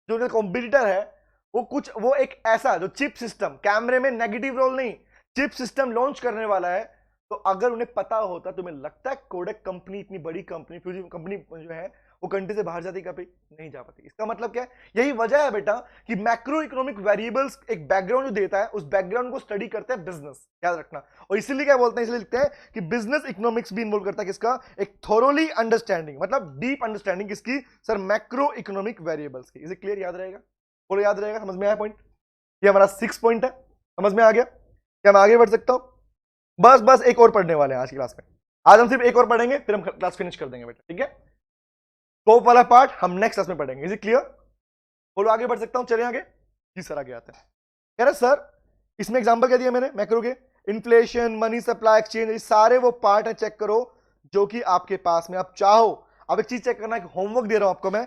जो उनका कॉम्पिटिटर है वो एक ऐसा जो चिप सिस्टम, कैमरे में नेगेटिव रोल नहीं, चिप सिस्टम लॉन्च करने वाला है, तो अगर उन्हें पता होता, तुम्हें लगता है कोडेक कंपनी, इतनी बड़ी कंपनी, फ्यूजी कंपनी जो है, वो कंट्री से बाहर जाती कभी नहीं जा पाती। इसका मतलब क्या है, यही वजह है बेटा कि मैक्रो इकोनॉमिक वेरिएबल्स एक बैकग्राउंड जो देता है, उस बैकग्राउंड को स्टडी करते हैं बिजनेस, याद रखना। और इसीलिए क्या बोलते हैं, इसलिए लिखते हैं कि बिजनेस इकोनॉमिक्स भी इन्वॉल्व करता है किसका, एक थोरोली अंडरस्टैंडिंग, मतलब डीप अंडरस्टैंडिंग किसकी सर, मैक्रो इकोनॉमिक वेरिएबल्स की। इसे क्लियर याद रहेगा, बोलो याद रहेगा, समझ में आया पॉइंट, ये हमारा 6 पॉइंट है, समझ में आ गया, क्या मैं आगे बढ़ सकता हूं, बस एक और पढ़ने वाले हैं आज की क्लास में, आज हम सिर्फ एक और पढ़ेंगे फिर हम क्लास फिनिश कर देंगे बेटा, ठीक है। स्कोप वाला पार्ट हम नेक्स्ट क्लास में पढ़ेंगे, इज इट क्लियर, बोलो आगे बढ़ सकता हूं, चलिए आगे। जी सर आगे आते हैं, कह रहे सर इसमें एग्जांपल क्या दिया मैंने मैक्रो के, इन्फ्लेशन, मनी सप्लाई, एक्सचेंज, ये सारे वो पार्ट है, चेक करो जो कि आपके पास में, आप चाहो। अब एक चीज चेक करना है, होमवर्क दे रहा हूं आपको मैं,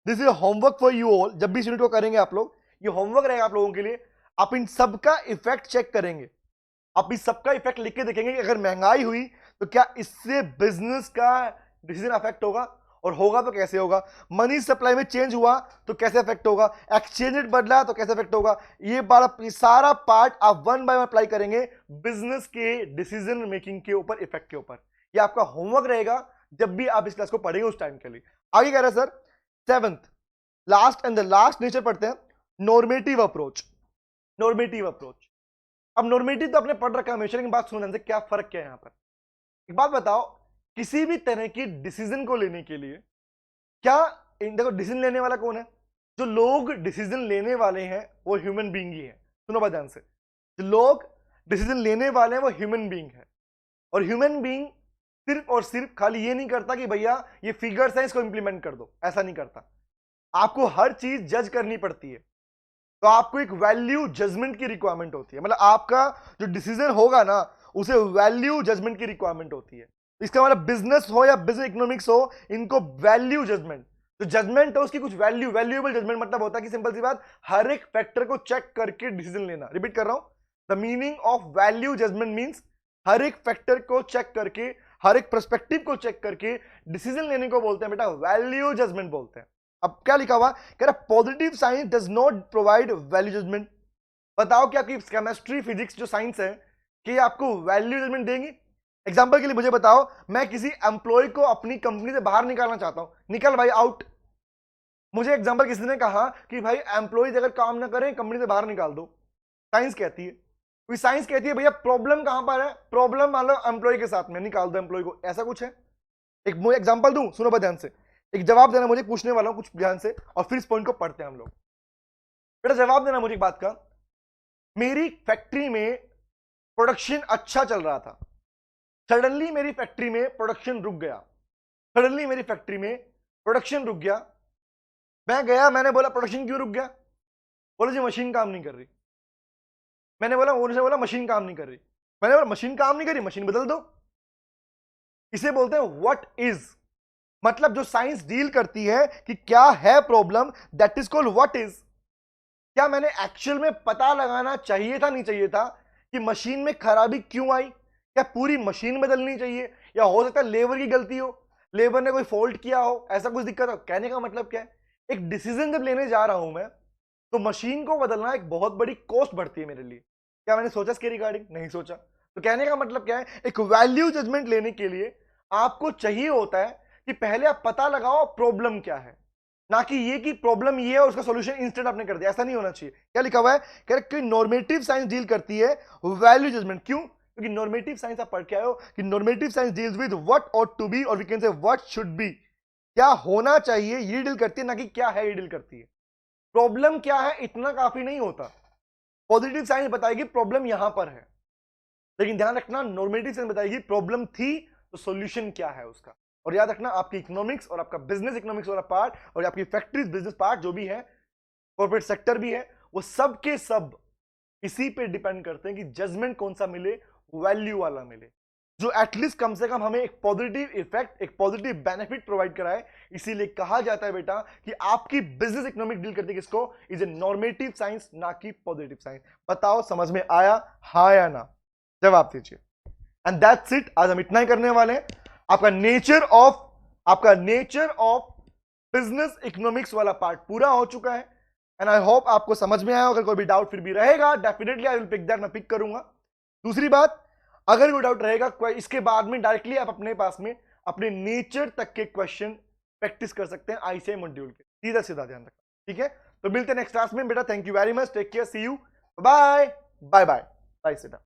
this is homework for you all, जब भी इस यूनिट को करेंगे आप लोग, ये होमवर्क रहेगा आप लोगों के लिए, आप इन सबका इफेक्ट चेक करेंगे, आप इस सबका इफेक्ट लिख के देखेंगे कि अगर महंगाई हुई तो क्या इससे बिजनेस का डिसीजन अफेक्ट होगा, और होगा तो कैसे होगा, मनी सप्लाई में चेंज हुआ तो कैसे अफेक्ट होगा, एक्सचेंज रेट बदला तो कैसे अफेक्ट होगा, ये सारा पार्ट आप वन बाय वन अप्लाई करेंगे बिजनेस के डिसीजन मेकिंग के ऊपर, इफेक्ट के ऊपर। ये आपका होमवर्क रहेगा जब भी आप इस क्लास को पढ़ेंगे उस टाइम के लिए। आगे कह रहे हैं sir 7th last and the last nature पढ़ते हैं, नॉर्मेटिव अप्रोच। नॉर्मेटिव अप्रोच अब नॉर्मेटिव तो आपने पढ़ रखा है हमेशा, लेकिन बात सुनने से क्या फर्क क्या है यहाँ पर। एक बात बताओ, किसी भी तरह की डिसीजन को लेने के लिए क्या देखो डिसीजन लेने वाला कौन है? जो लोग डिसीजन लेने वाले हैं वो ह्यूमन बीइंग ही है। सुनो बात ध्यान से, जो लोग डिसीजन लेने वाले हैं वो ह्यूमन बीइंग है। और ह्यूमन बीइंग सिर्फ और सिर्फ खाली ये नहीं करता कि भैया ये फिगर्स है इसको इंप्लीमेंट कर दो, ऐसा नहीं करता। आपको हर चीज जज करनी पड़ती है। तो आपको एक वैल्यू जजमेंट की रिक्वायरमेंट होती है, मतलब आपका जो डिसीजन होगा ना उसे वैल्यू जजमेंट की रिक्वायरमेंट होती है। इसका मतलब बिजनेस हो या बिजनेस इकोनॉमिक्स हो, इनको वैल्यू जजमेंट, जो जजमेंट है उसकी कुछ वैल्यू, वैल्यूएबल जजमेंट मतलब होता है कि सिंपल सी बात, हर एक फैक्टर को चेक करके डिसीजन लेना। रिपीट कर रहा हूं, the meaning of value judgement means हर एक फैक्टर को चेक करके, हर एक पर्सपेक्टिव को चेक करके डिसीजन लेने को बोलते हैं बेटा वैल्यू जजमेंट बोलते हैं। अब क्या लिखा हुआ, कह रहा positive science does not provide value judgement. बताओ कि आपकी केमिस्ट्री फिजिक्स जो साइंस है कि आपको वैल्यू जजमेंट देंगी? एग्जांपल के लिए मुझे बताओ, मैं किसी एम्प्लॉय को अपनी कंपनी से बाहर निकालना चाहता हूं, निकल भाई आउट। मुझे एग्जांपल किसी ने कहा कि भाई एम्प्लॉयज अगर काम ना करें कंपनी से बाहर निकाल दो, साइंस कहती है, कोई साइंस कहती है भैया प्रॉब्लम कहां पर है, प्रॉब्लम मान लो एम्प्लॉय के साथ में, निकाल दो एम्प्लॉय को, ऐसा कुछ है? एक मुझे एग्जांपल दूं, सुनो ध्यान से, एक जवाब देना मुझे, पूछने वाला हूं कुछ ध्यान से, और फिर इस पॉइंट को पढ़ते हैं हम लोग। बेटा जवाब देना मुझे एक बात का, मेरी फैक्ट्री में प्रोडक्शन अच्छा चल रहा था, सडनली मेरी फैक्ट्री में प्रोडक्शन रुक गया, सडनली मेरी फैक्ट्री में प्रोडक्शन रुक गया। मैं गया, मैंने बोला प्रोडक्शन क्यों रुक गया? बोला जी मशीन काम नहीं कर रही। मैंने बोला, उन्होंने बोला मशीन काम नहीं कर रही। मैंने बोला मशीन काम नहीं कर रही, मशीन बदल दो। इसे बोलते हैं व्हाट इज, मतलब जो साइंस डील करती है कि क्या है problem, that is called what is. क्या मैंने एक्चुअल में पता लगाना चाहिए था, नहीं चाहिए था कि मशीन में खराबी क्यों आई? क्या पूरी मशीन बदलनी चाहिए, या हो सकता है लेबर की गलती हो, लेबर ने कोई फॉल्ट किया हो, ऐसा कुछ दिक्कत हो? कहने का मतलब क्या है, एक डिसीजन जब लेने जा रहा हूं मैं, तो मशीन को बदलना एक बहुत बड़ी कॉस्ट बढ़ती है मेरे लिए। क्या मैंने सोचा इसके रिगार्डिंग? नहीं सोचा। तो कहने का मतलब क्या है, एक वैल्यू जजमेंट लेने के लिए आपको चाहिए होता है कि पहले आप पता लगाओ प्रॉब्लम क्या है, ना कि ये कि प्रॉब्लम ये है और उसका सॉल्यूशन इंस्टेंट आपने कर दिया, ऐसा नहीं होना चाहिए। क्या लिखा हुआ है, कह रहे कि नॉर्मेटिव साइंस डील करती है वैल्यू जजमेंट। क्यों? क्योंकि नॉर्मेटिव साइंस आप पढ़ के आए हो कि normative science deals with what ought to be, और we can say what should be, क्या होना चाहिए ये डील करती है, ना कि क्या है ये डील करती है। प्रॉब्लम क्या है इतना काफी नहीं होता, पॉजिटिव साइंस बताएगी प्रॉब्लम यहां पर है, लेकिन ध्यान रखना नॉर्मेटिव साइंस बताएगी प्रॉब्लम थी तो सॉल्यूशन क्या है उसका। और याद रखना आपकी इकोनॉमिक्स और आपका बिजनेस इकोनॉमिक्स वाला पार्ट और आपकी फैक्ट्रीज बिजनेस पार्ट जो भी है, कॉर्पोरेट सेक्टर भी है, वो सब के सब इसी पे डिपेंड करते हैं कि जजमेंट कौन सा मिले, वैल्यू वाला मिले, जो एटलीस्ट कम से कम हमें एक पॉजिटिव इफेक्ट, एक पॉजिटिव बेनिफिट प्रोवाइड कराए। इसीलिए कहा जाता है बेटा कि आपकी बिजनेस इकोनॉमिक डील करती है किसको, इज ए नॉर्मेटिव साइंस, ना कि पॉजिटिव साइंस। बताओ समझ में आया, हाँ या ना? जवाब दीजिए। एंड दैट्स इट, आज हम इतना ही करने वाले हैं। आपका नेचर ऑफ बिजनेस इकोनॉमिक्स वाला पार्ट पूरा हो चुका है, एंड आई होप आपको समझ में आया। अगर कोई भी डाउट फिर भी रहेगा, definitely I will pick that, मैं पिक करूंगा। दूसरी बात, अगर कोई डाउट रहेगा इसके बाद में डायरेक्टली आप अपने पास में अपने नेचर तक के क्वेश्चन प्रैक्टिस कर सकते हैं आईसीआई मॉड्यूल के, सीधा सीधा ध्यान रखना, ठीक है? तो मिलते हैं नेक्स्ट क्लास में बेटा, thank you very much, take care, see you, bye bye bye bye, सीधा।